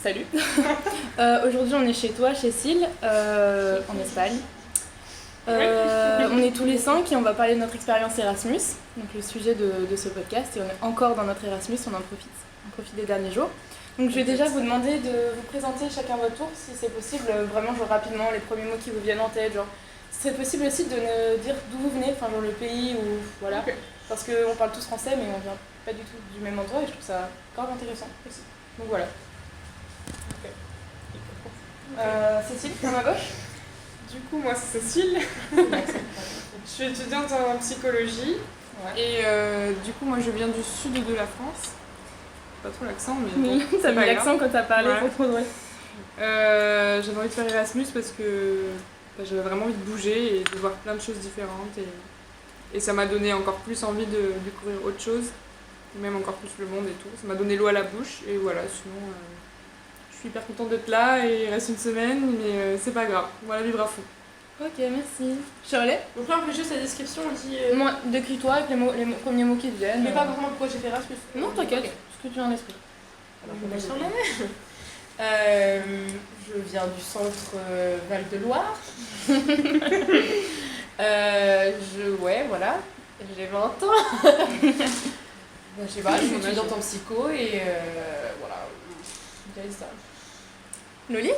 Salut. Aujourd'hui, on est chez toi, chez Cille, en Espagne. On est tous les 5 et on va parler de notre expérience Erasmus, donc le sujet de ce podcast. Et on est encore dans notre Erasmus, on en profite. On profite des derniers jours. Donc je vais déjà vous demander de vous présenter chacun votre tour, si c'est possible, vraiment genre rapidement, les premiers mots qui vous viennent en tête. Genre, ce serait possible aussi de nous dire d'où vous venez, enfin genre le pays ou voilà. Okay. Parce qu'on parle tous français mais on vient pas du tout du même endroit et je trouve ça grave intéressant aussi. Donc voilà. Okay. Cécile, à ma gauche. Du coup, moi c'est Cécile. Je suis étudiante en psychologie. Ouais. Et du coup, moi je viens du sud de la France. Pas trop l'accent, mais oui, bon, t'as mis l'accent quand t'as parlé, ouais. c'est trop drôle. J'avais envie de faire Erasmus parce que j'avais vraiment envie de bouger et de voir plein de choses différentes. Et ça m'a donné encore plus envie de découvrir autre chose, même encore plus le monde et tout. Ça m'a donné l'eau à la bouche et voilà, sinon je suis hyper contente d'être là et il reste une semaine, mais c'est pas grave, voilà, vivre à fond. Ok, merci. Shirley. Donc là on fait juste la description, on dit... Moi, décris-toi avec les premiers mots qui te viennent. Mais pas vraiment pourquoi j'ai fait Erasmus. Non, t'inquiète, ce que tu as en esprit. Je viens du centre Val-de-Loire. Ouais, voilà. J'ai 20 ans. Je sais pas, je suis étudiante en psycho et voilà. C'est ça. Loli.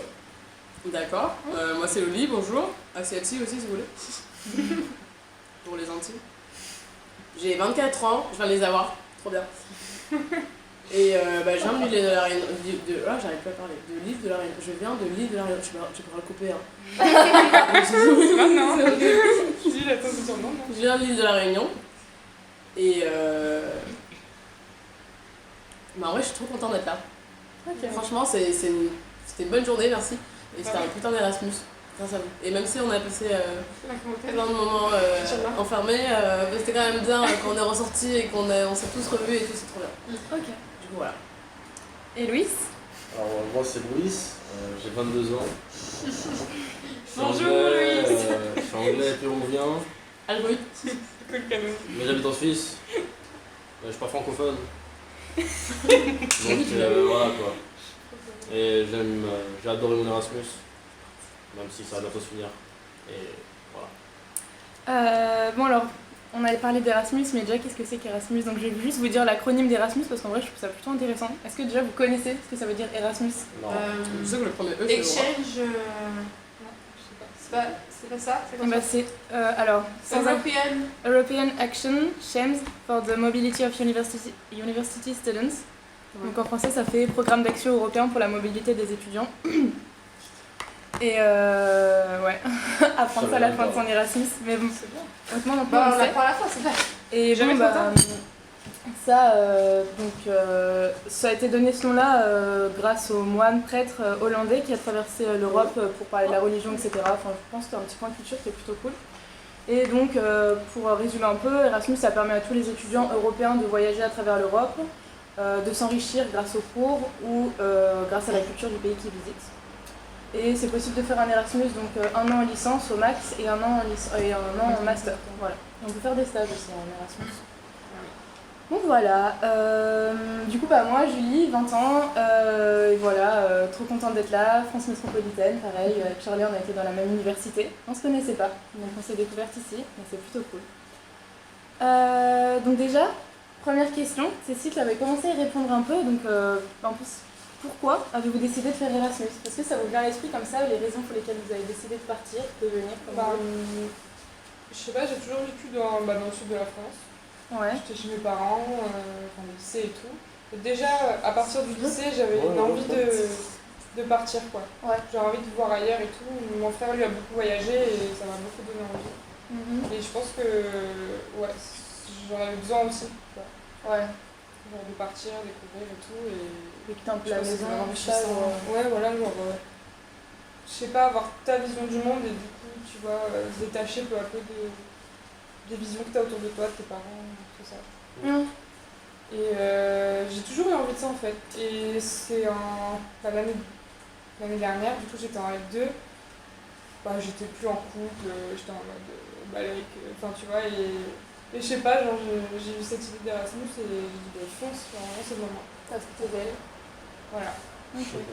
D'accord. Moi c'est Loli, bonjour. Asiati aussi si vous voulez. Pour les Antilles. J'ai 24 ans, je viens de les avoir. Trop bien. Et je viens de l'île de la Réunion. J'arrive pas à parler. De l'île de la Réunion. Je viens de l'île de la Réunion. Je peux le couper. Non. Je dis l'attends, c'est sûrement non. Je viens de l'île de la Réunion. Et en vrai, je suis trop contente d'être là. Okay. Franchement, c'était une bonne journée, merci. Et c'était un putain d'Erasmus. Grâce à vous. Et même si on a passé plein de moments enfermés, c'était quand même bien quand on est ressortis et qu'on s'est tous revus et tout, c'est trop bien. Ok. Du coup, voilà. Et Louis? Alors, moi c'est Louis, j'ai 22 ans. Bonjour Louis. Je suis anglais péruvien. Albrut. Mais j'habite en Suisse. Je suis pas francophone. Donc voilà quoi. Et j'ai adoré mon Erasmus. Même si ça va bientôt se finir. Et voilà. Bon alors, on avait parlé d'Erasmus, mais déjà qu'est-ce que c'est qu'Erasmus? Donc je vais juste vous dire l'acronyme d'Erasmus parce qu'en vrai je trouve ça plutôt intéressant. Est-ce que déjà vous connaissez ce que ça veut dire Erasmus? Non. Je sais que le premier E Exchange... Non, je sais pas. C'est pas ça? C'est alors... European Action Schemes for the Mobility of University Students. Ouais. Donc en français ça fait Programme d'action européen pour la mobilité des étudiants. Et ouais, apprendre ça à la fin de son Erasmus, mais bon, honnêtement non plus on l'apprend à la fin, c'est vrai. Et bon, ça a été donné ce nom-là grâce au moine prêtre hollandais qui a traversé l'Europe pour parler de la religion, etc. Enfin, je pense que c'est un petit point de culture qui est plutôt cool. Et donc, pour résumer un peu, Erasmus, ça permet à tous les étudiants européens de voyager à travers l'Europe, de s'enrichir grâce aux cours ou grâce à la culture du pays qu'ils visitent. Et c'est possible de faire un Erasmus, donc 1 an en licence au max et 1 an en master. Voilà. Et on peut faire des stages aussi en Erasmus. Donc voilà. Du coup, moi, Julie, 20 ans, et voilà, trop contente d'être là. France métropolitaine, pareil. Avec Charlie, on a été dans la même université. On se connaissait pas, donc on s'est découvertes ici, mais c'est plutôt cool. Donc déjà, première question. Cécile, tu avais commencé à y répondre un peu, donc en plus. Pourquoi avez-vous décidé de faire Erasmus? Est-ce que ça vous vient à l'esprit comme ça, les raisons pour lesquelles vous avez décidé de partir, de venir je sais pas, j'ai toujours vécu dans le sud de la France. Ouais. J'étais chez mes parents, au lycée et tout. Et déjà, à partir du lycée, j'avais une envie de partir, quoi. Ouais. J'avais envie de voir ailleurs et tout. Mon frère, lui, a beaucoup voyagé et ça m'a beaucoup donné envie. Et je pense que, ouais, j'en avais besoin aussi, quoi. Ouais. Genre de partir, découvrir et tout. Et quitter un peu la maison, ouais, voilà, genre, je sais pas, avoir ta vision du monde et du coup, tu vois, se détacher peu à peu des visions que tu as autour de toi, de tes parents, tout ça. Et j'ai toujours eu envie de ça en fait. Et c'est l'année dernière, du coup, j'étais en L2. J'étais plus en couple, j'étais en mode enfin, tu vois, et je sais pas, genre j'ai eu cette idée d'Erasmus et j'ai dit fonce, vraiment c'est le moment. T'as trouvé belle. Voilà. Okay.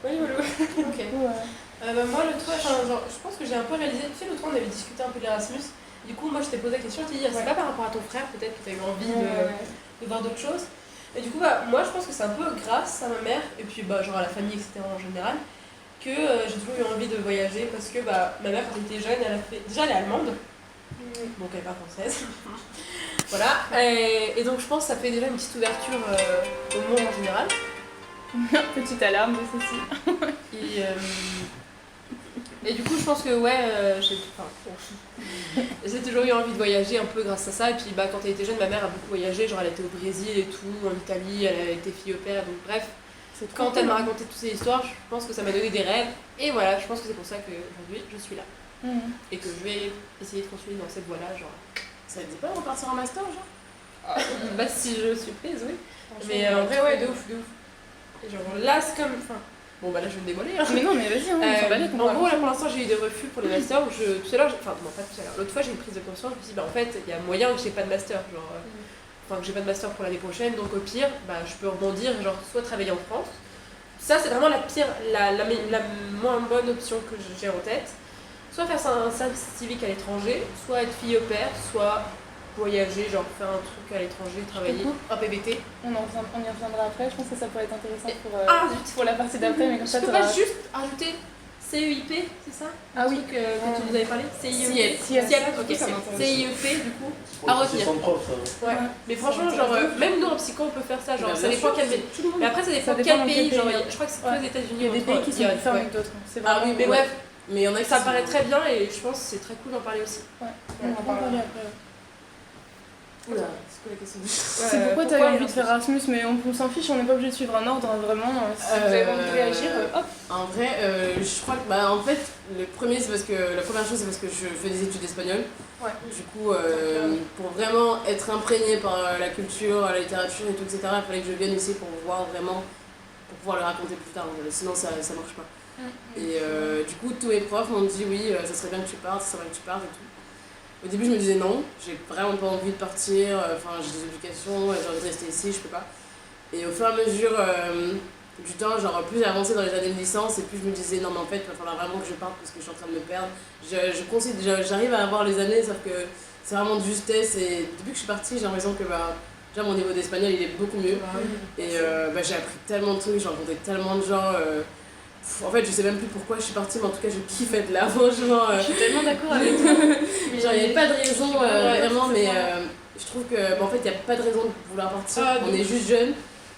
Oui, voilà. Ok. Ouais. Moi, l'autre fois, genre, je pense que j'ai un peu réalisé. Tu sais, l'autre fois, on avait discuté un peu de l'Erasmus. Du coup, moi, je t'ai posé la question. Je t'ai dit, c'est pas par rapport à ton frère, peut-être que tu as eu envie de voir d'autres choses. Et du coup, moi, je pense que c'est un peu grâce à ma mère, et puis genre à la famille, etc. en général, que j'ai toujours eu envie de voyager. Parce que ma mère, quand elle était jeune, déjà, elle est allemande. Donc, elle est pas française. Voilà. Et donc, je pense que ça fait déjà une petite ouverture au monde en général. Petite alarme de ceci. Et du coup, je pense que j'ai toujours eu envie de voyager un peu grâce à ça. Et puis quand elle était jeune, ma mère a beaucoup voyagé, genre elle était au Brésil et tout, en Italie, elle a été fille au père, donc bref. Quand elle m'a raconté toutes ces histoires, je pense que ça m'a donné des rêves. Et voilà, je pense que c'est pour ça qu'aujourd'hui, je suis là. Et que je vais essayer de continuer dans cette voie-là, genre. Ça te dit pas de repartir en master, genre? Si je suis prise, oui. Mais en vrai, ouais, de ouf. Et genre là, c'est comme... Bon là je vais me dévoiler. Mais non, mais vas-y, on s'en va. En gros, là pour l'instant j'ai eu des refus pour les masters. Tout à l'heure, pas tout à l'heure. L'autre fois j'ai une prise de conscience. Je me suis dit, en fait, il y a moyen que j'ai pas de master. Que j'ai pas de master pour l'année prochaine. Donc au pire, je peux rebondir, genre soit travailler en France. Ça, c'est vraiment la pire, la moins bonne option que j'ai en tête. Soit faire un service civique à l'étranger, soit être fille au père, soit voyager, genre faire un truc à l'étranger, travailler, un PVT. On y reviendra après, je pense que ça pourrait être intéressant pour la partie d'après, mais comme ça tu peux pas juste rajouter CEIP, c'est ça? Ah oui, que tu nous avais parlé? CIEP, ok, CIEP du coup, à retenir. Ouais. Mais franchement, genre, même nous en psycho on peut faire ça, genre, ça dépend quel pays. Mais après, ça dépend quel pays, genre, je crois que c'est que les États-Unis. Il y a des pays qui sont différents avec d'autres. Ah oui, mais bref. Mais il y en a qui ça paraît très bien et je pense que c'est très cool d'en parler aussi. Ouais, on en parler après. Oula, c'est quoi la question? C'est pourquoi tu as envie de faire Erasmus, mais on s'en fiche, on n'est pas obligé de suivre un ordre, vraiment. Si vous avez envie de réagir, hop. En vrai, je crois que en fait, la première chose c'est parce que je fais des études espagnoles. Ouais. Du coup, pour vraiment être imprégné par la culture, la littérature et tout, etc., il fallait que je vienne ici pour voir vraiment, pour pouvoir le raconter plus tard. Sinon, ça marche pas. Et du coup, tous mes profs m'ont dit oui, ça serait bien que tu partes, ça serait bien que tu partes et tout. Au début, je me disais non, j'ai vraiment pas envie de partir, j'ai des obligations, j'ai envie de rester ici, je peux pas. Et au fur et à mesure du temps, genre plus j'ai avancé dans les années de licence et plus je me disais non mais en fait il va falloir vraiment que je parte parce que je suis en train de me perdre. J'arrive à avoir les années, sauf que c'est vraiment de justesse et depuis que je suis partie, j'ai l'impression que déjà mon niveau d'espagnol il est beaucoup mieux. Et j'ai appris tellement de trucs, j'ai rencontré tellement de gens. En fait, je sais même plus pourquoi je suis partie, mais en tout cas, je kiffe être là, franchement. Je suis tellement d'accord avec toi. Genre, il n'y avait pas de raison, vraiment, mais je trouve que, en fait, il n'y a pas de raison de vouloir partir. On est juste jeunes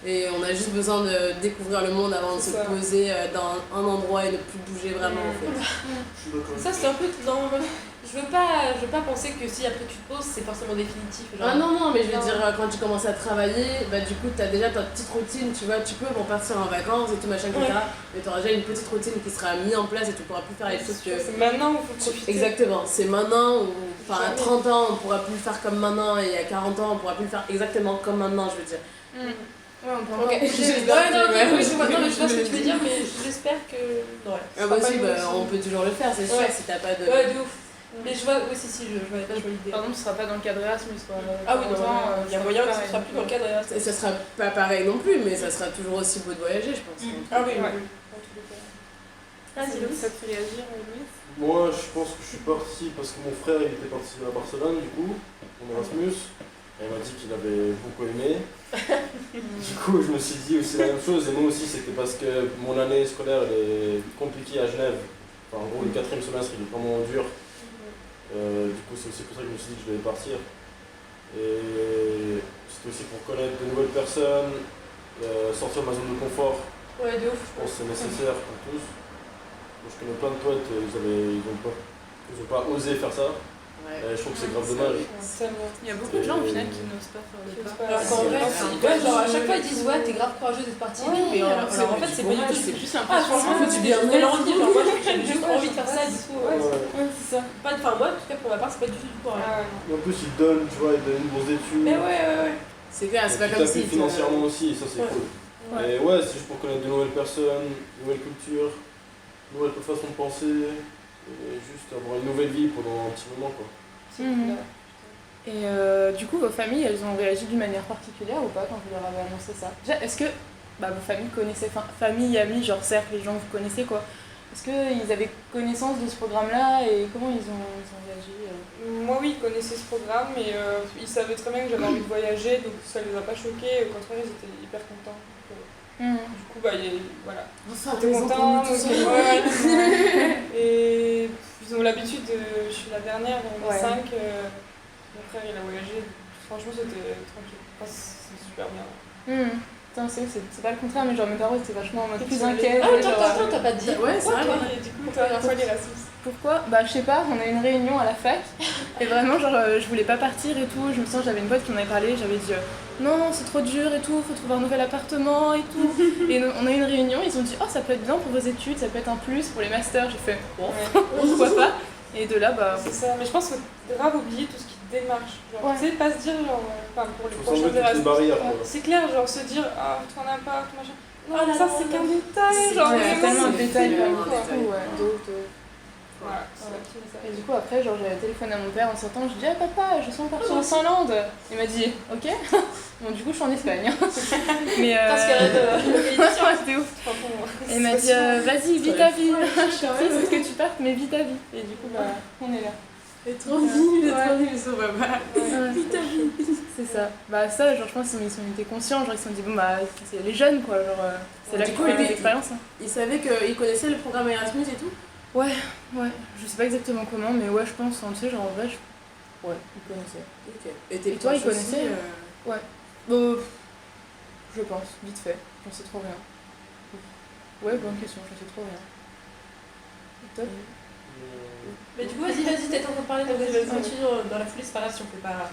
et on a juste besoin de découvrir le monde avant de se poser dans un endroit et de plus bouger vraiment, en fait. Ça, c'est un peu dans... Je veux pas penser que si après tu te poses, c'est forcément définitif. Genre... Ah non, mais je veux dire, quand tu commences à travailler, du coup, tu as déjà ta petite routine, tu vois, tu peux partir en vacances et tout machin, etc. Mais tu auras déjà une petite routine qui sera mise en place et tu pourras plus faire les choses que... C'est maintenant où il faut profiter. Exactement, c'est maintenant où, à 30 ans, on pourra plus le faire comme maintenant et à 40 ans, on pourra plus le faire exactement comme maintenant, je veux dire. Ouais, on peut encore. Je vois ce que tu veux dire, mais j'espère que... on peut toujours le faire, c'est sûr, si t'as pas de... Ouais, de ouf. Mais je vois aussi je vois l'idée. Par exemple, ce sera pas dans le cadre Erasmus, quoi. Ah oui, il y a moyen que ce sera plus dans le cadre Erasmus. Et ça sera pas pareil non plus, mais ça sera toujours aussi beau de voyager, je pense. Ah oui, Vas-y, Louis, ça te fait réagir, Louis? Moi, je pense que je suis parti parce que mon frère il était parti à Barcelone, du coup, en Erasmus. Et il m'a dit qu'il avait beaucoup aimé. Du coup, je me suis dit aussi la même chose. Et moi aussi, c'était parce que mon année scolaire elle est compliquée à Genève. Enfin, en gros, le 4e semestre il est vraiment dur. Du coup, c'est aussi pour ça que je me suis dit que je devais partir. Et c'était aussi pour connaître de nouvelles personnes, sortir de ma zone de confort. Ouais, de ouf. Je pense que c'est nécessaire pour tous. Moi, je connais plein de potes, ils n'ont pas osé faire ça. Je trouve que c'est grave dommage. Il y a beaucoup de gens au final qui n'osent pas faire le pas. Alors qu'en vrai, genre à chaque fois ils disent t'es grave courageuse d'être partie, mais en fait c'est pas du tout, c'est plus l'impression. Franchement, tu bien envie, genre moi j'ai juste envie de faire ça, du coup. Ouais, c'est ça. Enfin, moi en tout cas pour ma part, c'est pas du tout du courage. En plus, ils donnent, tu vois, ils donnent une bourse d'études. Mais ouais. C'est clair, c'est pas comme comme si. si. Financièrement aussi, ça c'est cool. Et ouais, c'est juste pour connaître de nouvelles personnes, nouvelles cultures, nouvelles façons de penser, et juste avoir une nouvelle vie pendant un petit moment, quoi. Et du coup, vos familles, elles ont réagi d'une manière particulière ou pas quand vous leur avez annoncé ça? Déjà, est-ce que vos familles connaissaient, enfin famille, amis, genre cercle, les gens que vous connaissez quoi. Est-ce qu'ils avaient connaissance de ce programme-là et comment ils ont réagi Moi oui, ils connaissaient ce programme, mais ils savaient très bien que j'avais envie de voyager, donc ça les a pas choqués, au contraire ils étaient hyper contents. Du coup, voilà. Enfin, J'étais contente. Et ils ont l'habitude, je suis la dernière, donc les 5, mon frère il a voyagé, franchement c'était tranquille, c'est super bien. Putain, c'est pas le contraire, mais genre mes parents étaient vachement en mode plus inquiets. Ah, attends, t'as pas dit. Ouais, c'est vrai. Et du coup, t'as la fois l'Erasmus. Pourquoi Bah je sais pas, on a eu une réunion à la fac et vraiment genre je voulais pas partir et tout, je me sens j'avais une pote qui m'en avait parlé, j'avais dit non c'est trop dur et tout, faut trouver un nouvel appartement et tout. Et on a eu une réunion, ils ont dit oh ça peut être bien pour vos études, ça peut être un plus pour les masters, j'ai fait bon pourquoi pas. Et de là bah... C'est ça, mais je pense qu'il faut grave oublier tout ce qui te démarche. Genre, tu sais, pas se dire genre, pour les prochains Erasmus. C'est clair, genre se dire ah trouver un appart, machin. Non, ça c'est qu'un détail, genre tellement un détail Voilà, et du coup après genre j'avais téléphoné à mon père en sortant, je dis ah papa je sens partir en Finlande. Il m'a dit ok. Bon du coup je suis en Espagne. Mais c'était ouf. Et il m'a dit vas-y vis ta vie. Je suis triste que tu partes mais vis ta vie. Et du coup bah on est là. Et tranquille, son papa. Vis ta vie. C'est ça. Bah ça genre je pense qu'ils étaient conscients, genre ils se sont dit bon bah c'est les jeunes quoi, genre c'est là qu'ils font les expériences. Ils savaient qu'ils connaissaient le programme Erasmus et tout. Ouais, je sais pas exactement comment, mais ouais, je pense, tu sais, genre en vrai, ouais, ils connaissaient. Ok. Et toi, ils connaissaient Ouais. Je pense, vite fait, j'en sais trop rien. Ouais, bonne question, j'en sais trop rien. Top. Mais du coup, vas-y, t'es en train de parler, donc vas-y, continue dans la foulée, c'est pas grave si on peut pas...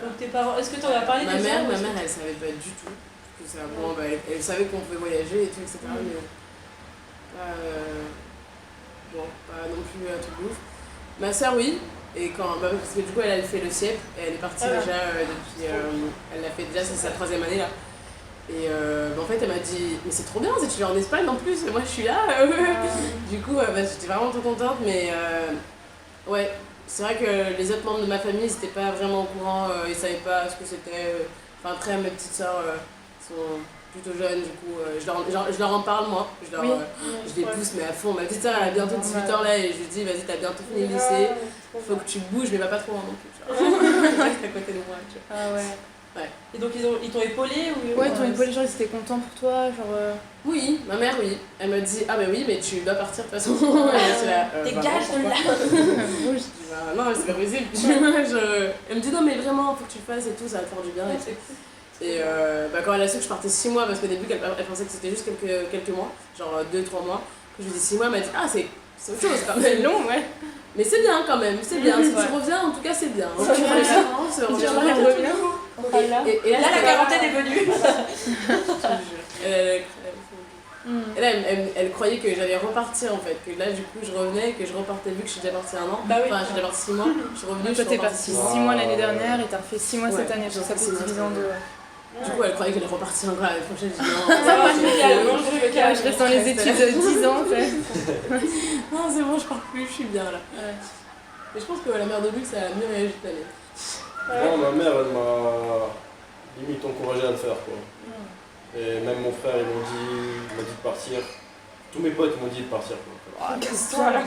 Donc tes parents, est-ce que t'en as parlé ma déjà mère, elle savait pas du tout. Que ça, bon, elle savait qu'on pouvait voyager et tout, etc. Mais bon, pas non plus un truc ouf. Ma soeur, oui, et parce que du coup, elle a fait le CIEP, et elle est partie déjà depuis. Elle l'a fait déjà, c'est sa 3e année là. Et en fait, elle m'a dit mais c'est trop bien, tu vas en Espagne en plus, et moi je suis là. Du coup, j'étais vraiment trop contente, mais ouais, c'est vrai que les autres membres de ma famille, ils n'étaient pas vraiment au courant, ils savaient pas ce que c'était. Enfin, après, mes petites sœurs sont plutôt jeunes, du coup, je leur en parle moi, je les pousse mais à fond. Ma petite sœur elle a bientôt 18 ans là et je lui dis vas-y t'as bientôt fini le lycée, faut que tu bouges mais va pas trop loin non plus. Reste à côté de moi. Tu vois. Ah ouais. Et donc ils t'ont épaulé ou... Ouais, ils t'ont épaulé, genre ils étaient contents pour toi, genre... Oui, ma mère oui, elle me dit ah bah oui mais tu dois partir de toute façon. Dégage de là. Je dis non c'est pas possible. Elle me dit non mais vraiment faut que tu le fasses et tout, ça va te faire du bien et tout. Et quand elle a su que je partais 6 mois, parce qu'au début elle pensait que c'était juste quelques mois, genre 2-3 mois, que je lui ai dit 6 mois, elle m'a dit ah c'est autre chose quand même. C'est long, ouais. Mais c'est bien quand même, c'est bien. Si tu reviens, en tout cas c'est bien. Et là la quarantaine est venue. Elle croyait que j'allais repartir en fait, que là du coup je revenais, que je repartais vu que je suis déjà partie 1 an. Bah oui. Enfin, je suis déjà partie 6 mois, je suis revenue. Toi t'es partie 6 mois l'année dernière et t'as refait 6 mois cette année, donc ça fait 10 ans de... Du coup, elle croyait que j'allais repartir encore l'année prochaine. Je dis non, je reste dans les études 10 ans, tu sais. Non, c'est bon, je pars plus, je suis bien là. Mais je pense que la mère de Luxe a mieux réagi cette année. Non, ma mère, elle m'a limite encouragé à le faire, quoi. Et même mon frère, il m'a dit de partir. Tous mes potes m'ont dit de partir, quoi. Ah, casse-toi là,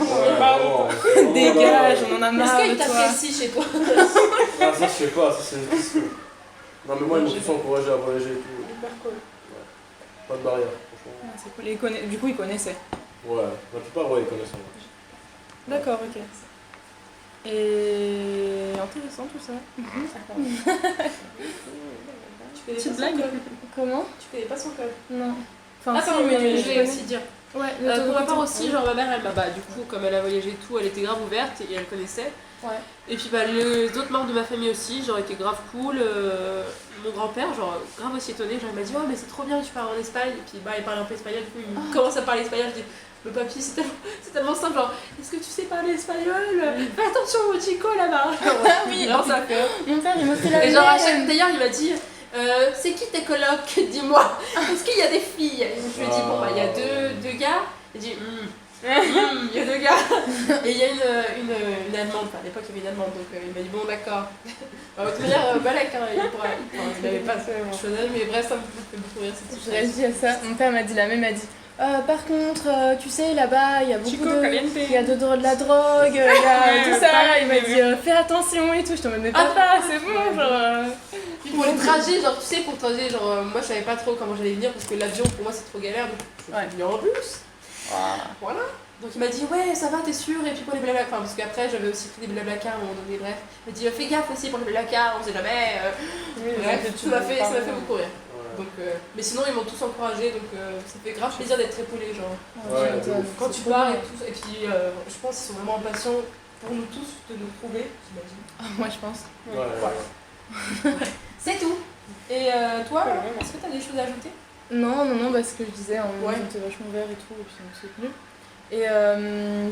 dégage, on en a marre. Est-ce qu'il t'apprécie chez toi? Ah, ça, je sais pas, ça, c'est une question. Non, mais moi, ils m'ont tous encouragé à voyager et tout. Hyper cool. Ouais. Pas de barrière, franchement. Ah, c'est cool. Du coup, ils connaissaient. Ouais, la plupart, ouais, ils connaissent. D'accord, ok. Et intéressant tout ça. Tu blagues? Comment? Tu connais pas son club? Non. Enfin, mais je vais aussi dire. Ouais, pour ma part aussi, genre ma mère, elle, du coup, comme elle a voyagé et tout, elle était grave ouverte et elle connaissait. Ouais. Et puis les autres membres de ma famille aussi, genre étaient grave cool. Mon grand-père, genre grave aussi étonné, genre il m'a dit oh mais c'est trop bien, tu pars en Espagne. Et puis il parlait un peu espagnol, du coup il commence à parler espagnol, je dis le papy c'est tellement simple, genre est-ce que tu sais parler espagnol? Fais attention au chico là-bas. Oui, mon père il m'a fait la et genre d'ailleurs il m'a dit c'est qui tes colocs? Dis-moi. Est-ce qu'il y a des filles? Je lui ai dit bon bah il y a deux gars. Il dit Il y a 2 gars. Et il y a une Allemande, enfin à l'époque il y avait une Allemande, donc il m'a dit bon d'accord. De toute manière, Balek, hein, il n'avait pas chose, mais bref, ça me fait beaucoup rire cette Je histoire. réagis à ça. Mon père m'a dit la même, il m'a dit par contre, tu sais, là-bas, il y a beaucoup il y a de la drogue, il y a tout ça. Il m'a dit fais attention et tout. Je t'en mets papa, c'est bon, genre. Puis pour les trajets, genre tu sais, pour le trajet, genre moi je savais pas trop comment j'allais venir parce que l'avion pour moi c'est trop galère, donc je suis venue en bus. Voilà. Donc il m'a dit ouais ça va t'es sûr, et puis pour les blablacar, parce qu'après j'avais aussi pris des blablacar à un moment donné, bref. Il m'a dit fais gaffe aussi pour les blablacar, on sait jamais. Bref, ça m'a fait beaucoup rire. Donc, mais sinon ils m'ont tous encouragé, donc ça fait grave plaisir d'être épaulé, genre. Quand tu pars et tout, et puis je pense qu'ils sont vraiment impatients pour nous tous de nous trouver, j'imagine. Moi je pense. C'est tout. Et toi, est-ce que tu as des choses à ajouter? Non, parce que je disais, on était vachement vert et tout, et puis on s'est tenu. Et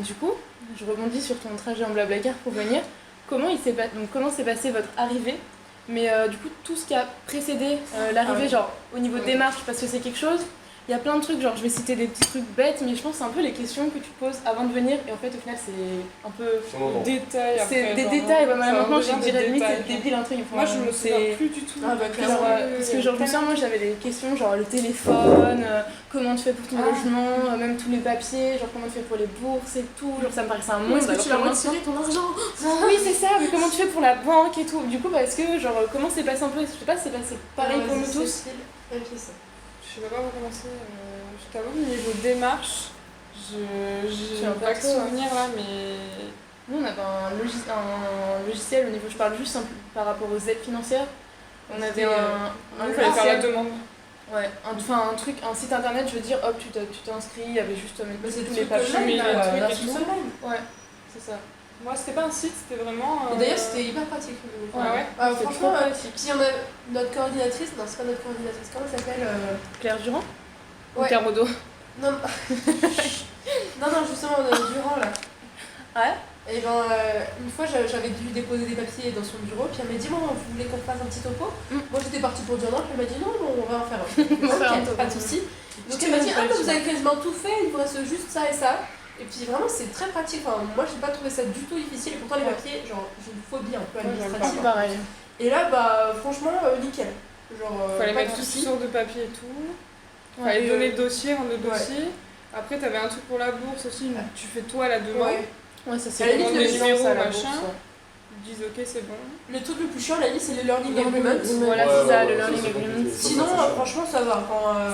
du coup, je rebondis sur ton trajet en Blablacar pour venir. Comment s'est passée votre arrivée? Mais du coup, tout ce qui a précédé l'arrivée, genre au niveau démarche, parce que c'est quelque chose. Il y a plein de trucs, genre je vais citer des petits trucs bêtes, mais je pense que c'est un peu les questions que tu poses avant de venir, et en fait au final c'est un peu détails. C'est des détails, maintenant je dirais limite c'est débile un truc. Moi je me souviens plus du tout. Parce que genre je me souviens, moi j'avais des questions genre le téléphone, comment tu fais pour ton logement, même tous les papiers, genre comment tu fais pour les bourses et tout, genre ça me paraissait un monde. Est-ce que tu vas retirer ton argent? Oui c'est ça, mais comment tu fais pour la banque et tout. Du coup est-ce que genre comment c'est passé un peu, je sais pas si c'est passé pareil pour nous tous. Je sais pas par où commencer. Je t'avoue, au niveau démarche, j'ai un vague souvenir là, mais. Nous on avait un logiciel au niveau, je parle juste par rapport aux aides financières. On avait il fallait faire la demande. Ouais, un site internet, je veux dire, hop, tu t'inscris, il y avait juste tous les papiers, les trucs et tout. Ouais, c'est ça. Moi, c'était pas un site, c'était vraiment. Et d'ailleurs, c'était hyper pratique. Franchement, si on a notre coordinatrice, non, c'est pas notre coordinatrice, comment elle s'appelle Claire Durand ou Carodo? Non, justement, Durand là. Ouais. Et ben, une fois, j'avais dû déposer des papiers dans son bureau, puis elle m'a dit bon, vous voulez qu'on fasse un petit topo? Moi, j'étais partie pour dire non, puis elle m'a dit non, on va en faire un. Pas de soucis. Donc, elle m'a dit vous avez quasiment tout fait, il vous reste juste ça et ça. Et puis vraiment c'est très pratique, enfin, moi j'ai pas trouvé ça du tout difficile, et pourtant les papiers, genre j'ai une phobie un peu administrative. Pareil. Et là franchement nickel. Genre fallait pas mettre de toutes soucis. sortes de papiers et tout. Fallait donner le dossier, rendre le dossier. Après t'avais un truc pour la bourse aussi, tu fais toi la demande. Ouais, ça c'est le numéro machin. Ils disent ok c'est bon. Le truc le plus chiant à la liste c'est le learning agreement. Voilà, c'est ça, le learning agreement. Sinon franchement ça va,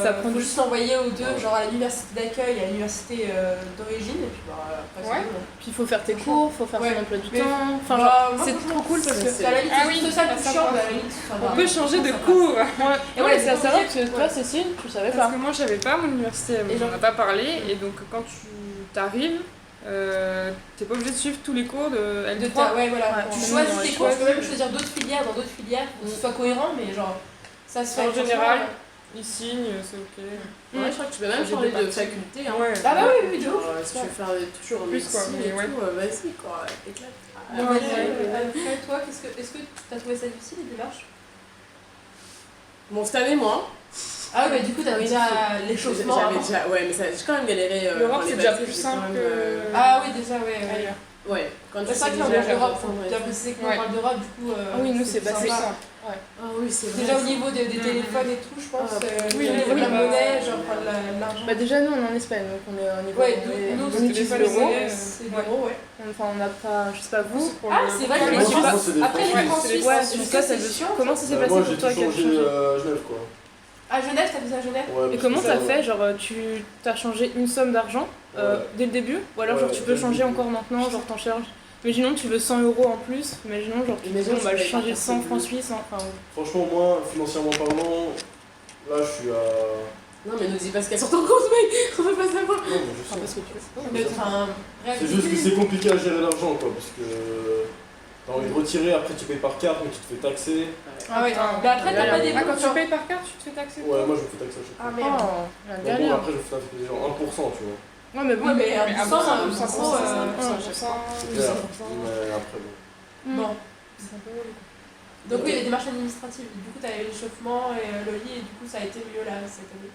ça faut juste l'envoyer aux deux, genre à l'université d'accueil, à l'université d'origine, et puis après c'est bon. Puis il faut faire tes cours, faut faire ton emploi du temps. Enfin genre c'est trop cool parce que à la limite c'est ça le plus chiant, à la limite on peut changer de cours. Et ouais, c'est vrai que toi Cécile, tu savais pas. Parce que moi je savais pas, mon université elle m'en a pas parlé, et donc quand tu t'arrives, t'es pas obligé de suivre tous les cours de L3. Tu choisis tes cours, tu peux même choisir d'autres filières dans d'autres filières pour que ce soit cohérent, mais genre ça se fait en général. Ils signent, c'est ok. Ouais, je crois que tu peux même changer de faculté. Hein. Ouais. Ah bah oui, de ouf. Si tu veux faire toujours en médecine et tout, vas-y quoi, éclate. Après toi, est-ce que t'as trouvé ça difficile les démarches? Bon, cette année, moi. Ah ouais, du coup t'avais déjà l'échauffement. Ouais, mais j'ai quand même galéré. L'Europe c'est déjà plus simple que. Ah oui, déjà, ouais. Ouais, quand tu c'est vrai que là on parle d'Europe, faut bien préciser qu'on parle d'Europe, du coup. Oui, nous c'est passé ça. Ah oui, c'est vrai. Déjà au niveau des téléphones et tout, je pense. Oui, au niveau de la monnaie, genre l'argent. Bah déjà nous on est en Espagne, donc on est au niveau. Ouais, nous c'est des euros. C'est l'euro, ouais. Enfin on n'a pas, je sais pas vous. Ah c'est vrai que les Suisses. Après les francs suisses, comment ça s'est passé pour toi? Moi j'ai changé Genève quoi. À Genève, t'as fait ça à Genève? Ouais, et comment t'as fait? Genre tu t'as changé une somme d'argent dès le début? Ou alors genre tu peux changer encore maintenant, genre t'en charges? Imaginons que tu veux 100 € en plus, imaginons genre tu dis on va le changer 100 francs suisses. Enfin... Franchement moi, financièrement parlant, là je suis à... Non mais nous dis pas ce qu'il y a sur ton compte mec, on veut pas savoir. Non mais je sais pas ce que tu veux. C'est juste que c'est compliqué à gérer l'argent quoi, parce que t'as envie de retirer, après tu payes par carte mais tu te fais taxer. Ah oui, mais après t'as pas des... quand tu payes par carte, tu te fais taxer? Ouais, moi je me fais taxer à chaque fois. Ah merde. Bon après je me fais taxer genre 1%, tu vois. Ouais mais bon, mais à 100%, Mais après bon. Bon. Donc oui, il y a des démarches administratives. Du coup, t'as eu l'échauffement et le lit, et du coup, ça a été mieux là cette année.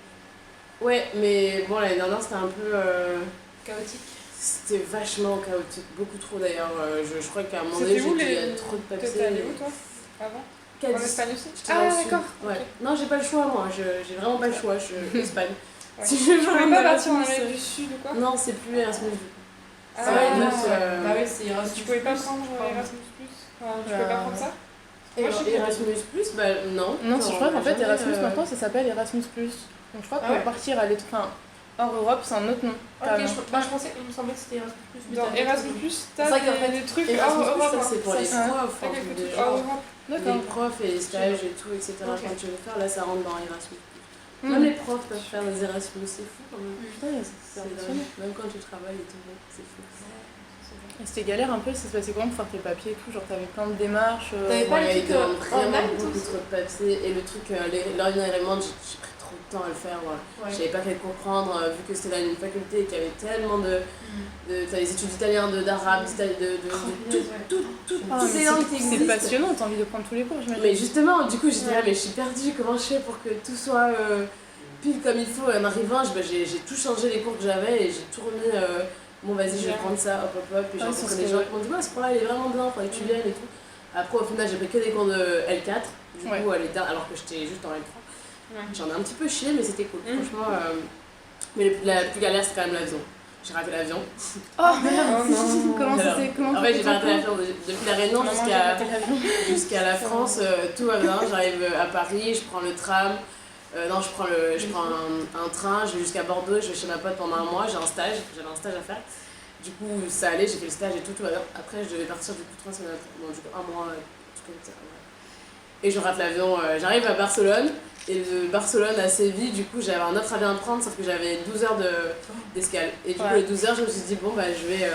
Ouais, mais bon, l'année dernière, c'était un peu. chaotique. C'était vachement chaotique, beaucoup trop d'ailleurs. Je crois qu'à un moment donné, C'était où j'ai dit il y a trop de papiers. T'es allé où toi avant? En Cadiz. Espagne aussi? J'étais dans le sud. d'accord. Ouais. Ok. Non, j'ai pas le choix, moi. J'ai vraiment pas le choix. Je suis Espagne. Ouais. Si je veux Tu un pouvais pas partir en Erasmus, Amérique du Sud ou quoi? non, c'est plus Erasmus. Ah, Ça va être neuf, Bah oui, c'est Erasmus. Tu pouvais pas prendre Erasmus Plus? Enfin, tu pouvais pas prendre ça? Et Erasmus Plus, bah non. Non, je crois qu'en fait, jamais, Erasmus maintenant ça s'appelle Erasmus. Donc je crois que Ah ouais pour partir à l'étranger, hors Europe, c'est un autre nom. Ok, je pensais, il me semblait que c'était Erasmus. mais Dans t'as Erasmus raison. Plus, C'est vrai qu'en t'as fait, des trucs Erasmus hors Plus, Europe. ça, c'est pour les Ça, profs, T'as enfin, quelques des trucs gens, hors Europe. D'accord. les profs et les stages et tout, etc. Ok. Quand tu veux faire, là, ça rentre dans Erasmus. Mm. Même les profs peuvent faire des Erasmus, c'est fou quand même. Putain, c'est impressionnant. Même quand tu travailles et tout, c'est fou. Et c'était galère un peu, ça se passait comment pour faire tes papiers et tout? Genre t'avais plein de démarches. T'avais pas Ouais, le ils truc demandent vraiment online, beaucoup aussi trop de papiers. Et le truc, l'original, j'ai pris trop de temps à le faire. Voilà. Ouais. J'avais pas fait de comprendre, vu que c'était dans une faculté et qu'il y avait tellement t'as les études d'italiens, d'arabe, toutes Ah, les mais langues qui c'est existent. passionnant, t'as envie de prendre tous les cours, j'imagine. Mais justement, du coup, j'étais là, mais je suis perdue, comment je fais pour que tout soit pile comme il faut? Et en arrivant, j'ai tout changé les cours que j'avais et j'ai tout remis. Bon, vas-y, je vais prendre ça, hop, hop, hop. Et j'ai rencontré des gens qui m'ont dit, ouais, ce cours-là, il est vraiment bien, faudrait que tu viennes et tout. Après, au final, j'ai pris que des cours de L4, du coup, alors que j'étais juste en L3. J'en ai un petit peu chié, mais c'était cool, franchement. Mais la plus galère, c'est quand même l'avion. J'ai raté l'avion. Oh merde. Oh non. Comment ça s'est. Comment En fait, j'ai pas raté l'avion depuis la Réunion jusqu'à la France, tout va bien. J'arrive à Paris, je prends le tram. Non, je prends un train, je vais jusqu'à Bordeaux, je vais chez ma pote pendant un mois, j'avais un stage à faire. Du coup, ça allait, j'ai fait le stage et tout va bien. Après, je devais partir du coup 3 semaines après, non, du coup un mois, tout comme ça. Ouais. Et je rate l'avion, j'arrive à Barcelone, et de Barcelone à Séville, du coup, j'avais un autre avion à prendre, sauf que j'avais 12 heures d'escale. Et du coup, les 12 heures, je me suis dit, bon, bah, je vais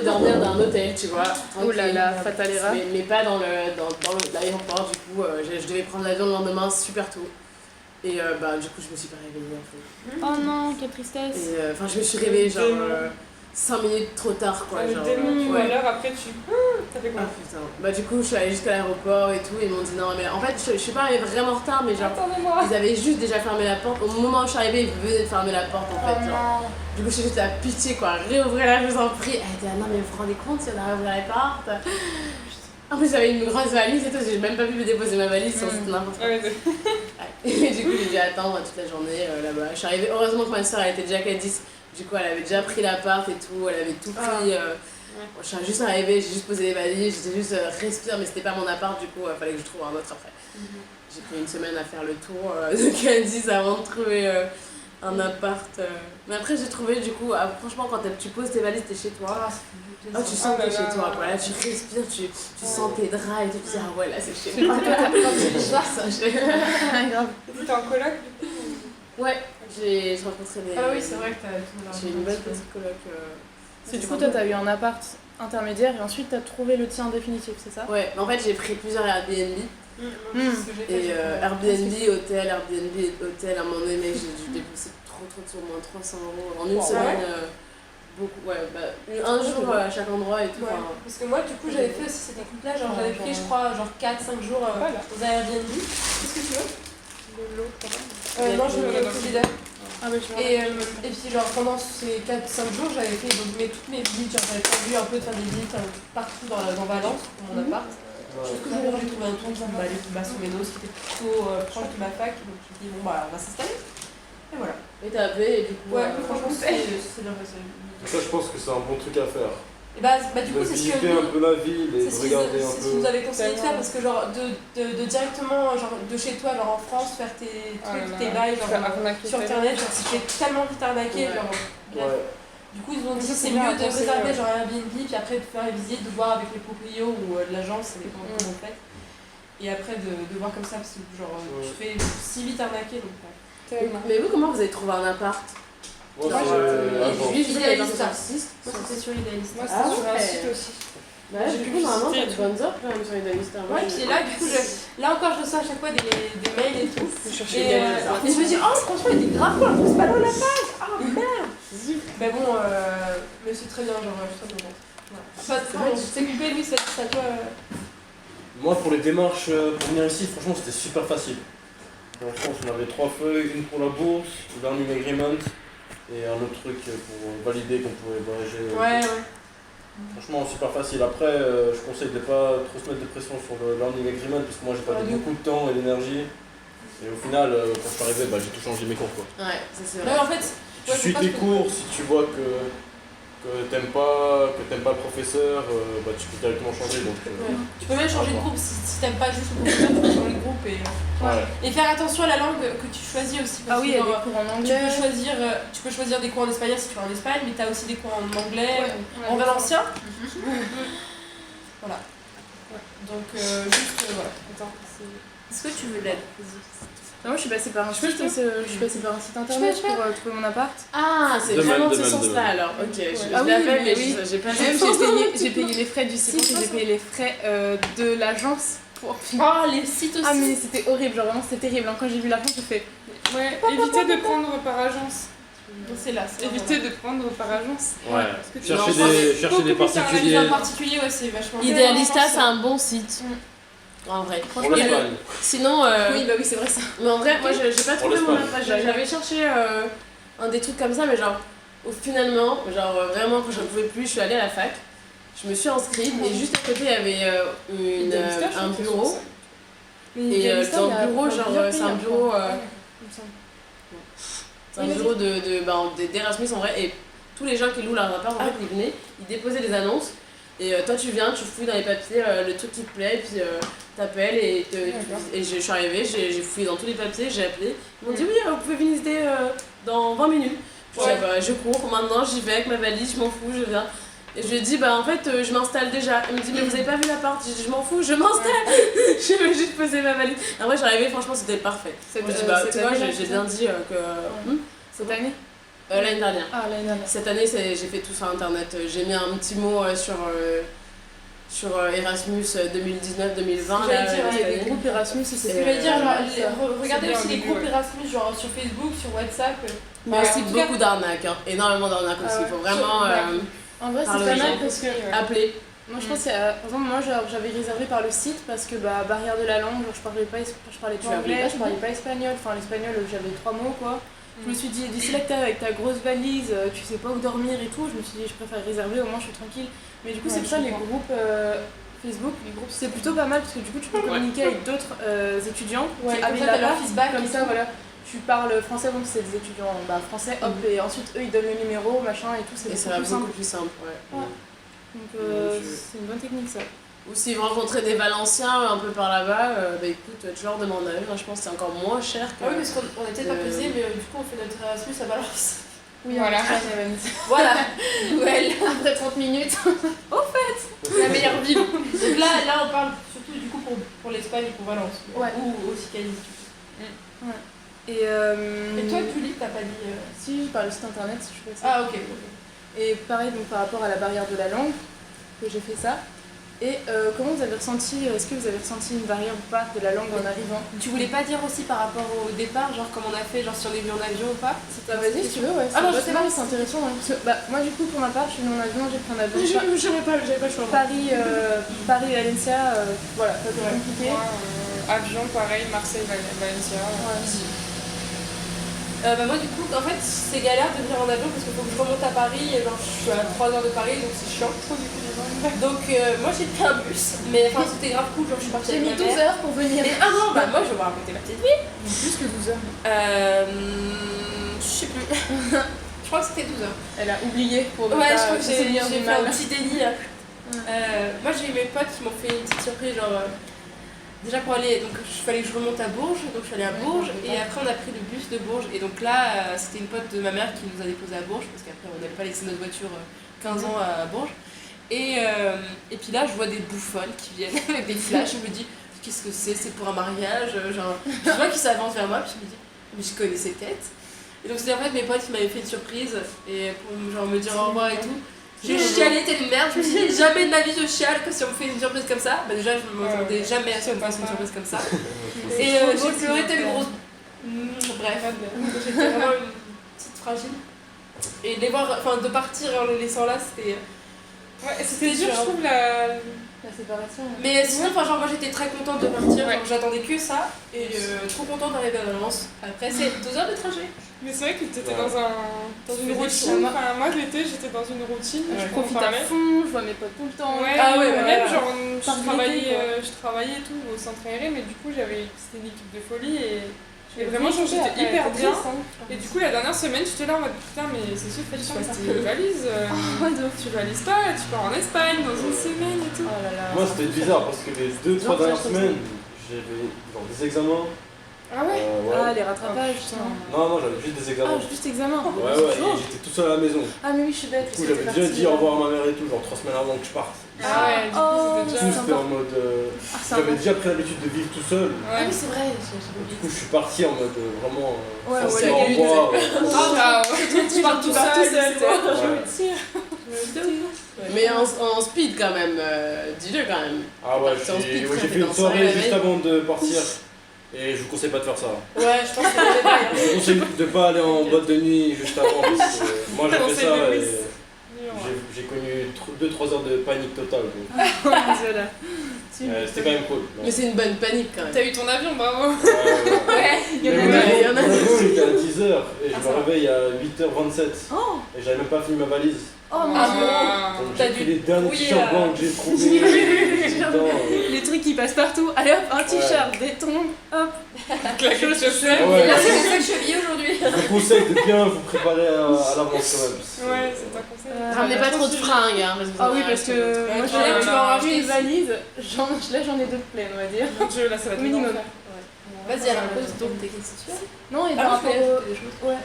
dormir dans un hôtel, tu vois. Oh là là, fatal erreur. Mais pas dans l'aéroport, du coup, je devais prendre l'avion le lendemain super tôt. Et bah, du coup, je me suis pas réveillée en fait. Oh non, quelle tristesse. Et enfin, je me suis réveillée genre 5 minutes trop tard quoi. Le Genre, démon, ou ouais. alors après tu. T'as fait quoi? Ah putain. Bah, du coup, je suis allée jusqu'à l'aéroport et tout. Ils m'ont dit non, mais en fait, je suis pas arrivée vraiment en retard, mais genre. Attendez-moi! Ils avaient juste déjà fermé la porte. Au moment où je suis arrivée, ils venaient de fermer la porte en fait. Genre. Du coup, j'ai juste la pitié quoi. Réouvrez-la, je vous en prie. Elle était ah non, mais vous vous rendez compte si on a réouvert les portes? En plus, j'avais une grosse valise et tout, j'ai même pas pu me déposer ma valise, sinon c'était n'importe quoi. Ouais, Et du coup, j'ai dû attendre toute la journée là-bas. Je suis arrivée, heureusement que ma soeur elle était déjà Cadiz, du coup, elle avait déjà pris l'appart et tout, elle avait tout pris. Bon, je suis juste arrivée, j'ai juste posé les valises, j'étais juste respire, mais c'était pas mon appart, du coup, il fallait que je trouve un autre après. J'ai pris une semaine à faire le tour de Cadiz avant de trouver un appart. Mais après, j'ai trouvé, du coup, franchement, quand tu poses tes valises, t'es chez toi. Oh, tu sens que t'es chez toi, quoi. Là, tu respires, tu sens tes draps et tout. Tu dis, ah ouais, là, c'est chez moi. T'étais en coloc du coup? Ouais, j'ai rencontré des. Ah oui, c'est vrai que J'ai une bonne petite coloc. C'est du coup, toi, t'as eu un appart intermédiaire et ensuite t'as trouvé le tien définitif, c'est ça? Ouais, en fait, j'ai pris plusieurs Airbnb. C'est ce que j'ai fait. Et Airbnb, hôtel, à un moment donné, mais j'ai dû dépenser trop de sous, au moins 300 € en une semaine. Beaucoup, ouais, bah, un jour à chaque endroit et tout. Ouais. Parce que moi, du coup, j'avais fait aussi cette écoute-là, genre j'avais pris, je crois, genre 4-5 jours aux Airbnb. Qu'est-ce que tu veux? De l'eau, quand même. Non, je veux le candidat. Ah, bah, je vois. Et puis, genre, pendant ces 4-5 jours, j'avais fait donc, toutes mes visites, genre, j'avais prévu un peu de faire des visites partout dans Valence, pour mon appart. Sauf que j'ai trouvé un truc qui m'allait sous mes dos, qui était plutôt proche de ma fac, donc je me suis dit, bon, bah, on va s'installer. Et voilà. Et t'as appelé et du coup. Ouais, franchement, c'est bien passé. Ça, je pense que c'est un bon truc à faire. Et bah du coup, De c'est ce visiter que. un peu la ville et de regarder un C'est ce qu'ils nous peu. avaient conseillé de faire parce que genre de directement genre de chez toi genre en France faire tes trucs, tes bails genre sur internet, genre si tu es tellement vite arnaqué, genre bref. Ouais. Du coup ils ont dit Ça, c'est c'est bien mieux de conseillé, réserver ouais. genre un Airbnb puis après de faire les visites, de voir avec les proprios ou l'agence, ça dépend de comment on fait. Et après de voir comme ça parce que genre tu fais si vite arnaquer donc Mais vous, comment vous avez trouvé un appart? Moi, Moi, c'est j'ai- Idéaliste. moi c'était sur Idealist. Moi, Ah c'était sur un ouais. site aussi. Bah, du coup, normalement, t'as de bonnes offres quand même sur Idéaliste. Ouais, puis là, du coup, là encore, je reçois à chaque fois des mails et tout. Je Et, cherchais et je me dis, oh, franchement, il était grave cool, c'est pas loin de la page. Ah, merde. Mais bon, mais c'est très bien, genre, je suis très contente. Voilà. Je t'ai coupé, lui, c'est à toi. Moi, pour les démarches pour venir ici, franchement, c'était super facile. En France, on avait 3 feuilles, une pour la bourse, learning agreement et un autre truc pour valider qu'on pouvait voyager. Ouais. Franchement, super facile. Après, je conseille de pas trop se mettre de pression sur le learning agreement parce que moi j'ai perdu beaucoup de temps et d'énergie. Et au final, quand je suis arrivé, j'ai tout changé mes cours. Quoi. Ouais, ça c'est vrai. Ouais, en fait, Tu suis tes cours, si tu vois que t'aimes pas le professeur, tu peux directement changer. Donc, tu peux même changer de groupe si t'aimes pas juste le professeur, tu peux changer de groupe et faire attention à la langue que tu choisis aussi. Parce il y a des cours en anglais. Tu peux choisir des cours en espagnol si tu vas en Espagne, mais t'as aussi des cours en anglais, en valencien. Voilà. Donc voilà. Attends, est-ce que tu veux l'aide? Moi je suis passée par un site internet pour trouver mon appart. Ah, c'est vraiment de ce sens-là alors. Ok, je l'avais, mais j'ai pas j'ai payé les frais du site et j'ai payé les frais de l'agence. Les sites aussi. Ah mais c'était horrible, genre vraiment c'était terrible. Quand j'ai vu l'agence, j'ai fait... Ouais, évitez de prendre par agence. C'est là. Évitez de prendre par agence. Ouais, chercher des particuliers. En particulier, c'est vachement... Idealista, c'est un bon site. En vrai. Franchement, sinon... Oui, c'est vrai ça. Mais en vrai, moi j'ai pas trouvé mon appart. J'avais cherché un des trucs comme ça, mais genre, finalement, vraiment, quand je ne pouvais plus, je suis allée à la fac. Je me suis inscrite et juste à côté, il y avait un bureau. Et dans le bureau, c'est un bureau... C'est un bureau d'Erasmus en vrai. Et tous les gens qui louent leur appart, en fait, ils venaient, ils déposaient des annonces. Et toi tu viens, tu fouilles dans les papiers le truc qui te plaît, et puis t'appelles et je suis arrivée, j'ai fouillé dans tous les papiers, j'ai appelé. Ils m'ont dit oui, vous pouvez visiter dans 20 minutes. Je cours, maintenant j'y vais avec ma valise, je m'en fous, je viens. Et je lui ai dit en fait je m'installe déjà. Elle me dit mais vous avez pas vu l'appart? J'ai dit je m'en fous, je m'installe. Je vais juste poser ma valise. En vrai j'arrivais, franchement c'était parfait. Moi je dis tu vois, j'ai bien dit que... Cette année? L'année dernière. Ah, l'année dernière. Cette année, j'ai fait tout sur internet. J'ai mis un petit mot sur Erasmus 2019-2020. Il y a des groupes Erasmus, c'est ce que je vais dire. Regardez aussi les groupes Erasmus, genre sur Facebook, sur WhatsApp. Mais aussi beaucoup d'arnaques, énormément d'arnaques aussi. Il faut vraiment. En vrai, c'est pas mal parce que. Appeler. Moi, je pense que par exemple, moi j'avais réservé par le site parce que barrière de la langue, je parlais pas anglais, je parlais pas espagnol. Enfin, l'espagnol, j'avais 3 mots quoi. Je me suis dit, d'ici là que t'es avec ta grosse valise, tu sais pas où dormir et tout, je me suis dit, je préfère réserver, au moins je suis tranquille. Mais du coup, c'est pour ça les groupes Facebook, c'est plutôt pas mal parce que du coup, tu peux communiquer avec d'autres étudiants qui habitent là-bas. Comme ça, voilà, tu parles français, donc c'est des étudiants français, hop, et ensuite eux ils donnent le numéro, machin et tout, c'est beaucoup plus simple. Donc c'est une bonne technique ça. Ou si vous rencontrez des Valenciens un peu par là-bas, écoute, tu leur demandes à eux, je pense que c'est encore moins cher que... Oui, parce qu'on était pas pesé, mais du coup on fait notre Erasmus à Valence. Oui, voilà. Voilà, nouvelle. Après 30 minutes. Au fait, la meilleure ville. Donc là on parle surtout du coup pour l'Espagne et pour Valence. Ou aussi Cadiz. Et toi, Julie, t'as pas dit... Si, par le site internet, je fais ça. Ah, ok. Et pareil, donc par rapport à la barrière de la langue, que j'ai fait ça. Et comment vous avez ressenti, est-ce que vous avez ressenti une barrière ou pas de la langue en arrivant? Tu voulais pas dire aussi par rapport au départ, genre comme on a fait, genre si on est venu en avion ou pas? Vas-y si tu veux, ouais. Ah non, je sais pas, c'est intéressant. Hein, parce que, moi du coup, pour ma part, je suis venue en avion, j'ai pris un avion. J'avais pas le choix. Paris, Valencia, voilà, ça peut compliqué. Avion, pareil, Marseille, Valencia. Moi du coup, en fait, c'est galère de venir en avion parce qu'il faut que je remonte à Paris et genre, je suis à 3 heures de Paris donc c'est chiant. Donc moi j'ai pris un bus, mais enfin c'était grave cool, genre je suis partie avec ma mère. J'ai mis 12 heures pour venir. Ah non, moi je vais vous raconter ma petite vie. Plus que 12 heures. Je sais plus. Je crois que c'était 12 heures. Elle a oublié pour ne je pas crois que j'ai fait mal. un petit déni. Moi j'ai eu mes potes qui m'ont fait une petite surprise, genre... Déjà pour aller, donc il fallait que je remonte à Bourges, donc je suis allée à Bourges et après on a pris le bus de Bourges et donc là c'était une pote de ma mère qui nous a déposé à Bourges parce qu'après on n'avait pas laissé notre voiture 15 ans à Bourges et puis là je vois des bouffonnes qui viennent avec des flashs, je me dis qu'est-ce que c'est pour un mariage, genre je vois qu'ils s'avancent vers moi puis je me dis mais je connais ces têtes et donc c'était en fait mes potes qui m'avaient fait une surprise et pour genre me dire au revoir et tout. J'ai chialé, t'es une merde, je me suis dit jamais de ma vie je chiale que si on me fait une surprise comme ça. Déjà je me m'attendais jamais à ce qu'on me fasse une surprise comme ça. Et j'ai pleuré telle grosse... Bref, j'étais vraiment une petite fragile. Et de les voir, enfin de partir en les laissant là, c'était Ouais, c'était dur, je trouve, la séparation. Mais sinon, enfin, genre, moi j'étais très contente de partir, Ouais. genre, j'attendais que ça, et trop contente d'arriver à Valence. Après, c'est 2 heures de trajet. Mais c'est vrai que t'étais Ouais. dans une routine. Enfin, moi l'été, j'étais dans une routine. Je je profite à parlais. fond, je vois mes potes tout le temps. Ouais, Ah ouais, même voilà. genre, Par l'été, je travaillais et tout au centre aéré, mais du coup, c'était une équipe de folie et vraiment, genre, Après, j'étais hyper c'est bien. triste, hein. Et du coup, la dernière semaine, j'étais là en mode putain, mais c'est sûr que tu passes tes valises. Tu valises pas, tu pars en Espagne dans une semaine et tout. Oh là là. Moi, c'était bizarre parce que les 2-3 dernières semaines, j'avais genre des examens. Ah ouais? Ouais. Ah, les rattrapages, Oh, putain. Non, j'avais juste des examens. Ah, juste examen. Ouais, et j'étais tout seul à la maison. Du Ah, mais oui, je suis bête. coup, j'avais déjà dit au revoir à ma mère et tout, genre 3 semaines avant que je parte. Ah ouais, du coup, Oh, Du c'était coup, déjà. c'était en mode. Ah, c'est J'avais un déjà pris l'habitude de vivre tout seul. Ah Ouais. oui, c'est vrai, Du coup, je suis parti en mode vraiment. Ouais, sans ouais, dire au les revoir. Ah, tu pars tout seul, Ouais. Mais en speed quand même, dis-le quand même. Ah ouais, Parti en speed, j'ai frère, fait une t'es soirée dansé la juste veille. avant de partir. Et je vous conseille pas de faire ça. Ouais, je pense que c'est le débat. Je vous conseille de pas aller en boîte de nuit juste avant. Parce que moi, j'ai fait ça et j'ai connu 2-3 heures de panique totale. Donc. C'était quand même cool. Mais c'est une bonne panique quand même. T'as eu ton avion, bravo. Ouais, Il y en a Mais il y en a mon avion, il était à 10h et je Ah, me ça va. réveille à 8h27 Oh, et j'avais même pas fini ma valise. oh mon Ah, dieu. Donc T'as j'ai pris dû les derniers fouiller, t-shirts blancs que j'ai trouvés. Les trucs qui passent partout. Allez hop, un t-shirt, des tongs, hop. Claquer le chaussette. Ah ouais, là c'est pour ça que je suis habillée aujourd'hui. je vous conseille de bien vous préparer à l'avance quand même. Ouais, c'est pas conseil. Ramenez pas trop de fringues, hein. Ah oui, parce que moi tu vas en j'ai racheter une valise, là j'en ai 2 pleines, on va dire. Mon dieu, là ça va être Minimum. l'enfer. Vas-y, alors pose donc tes questions. Non, et Alors, par rapport je vais au... ajouter des choses. Ouais.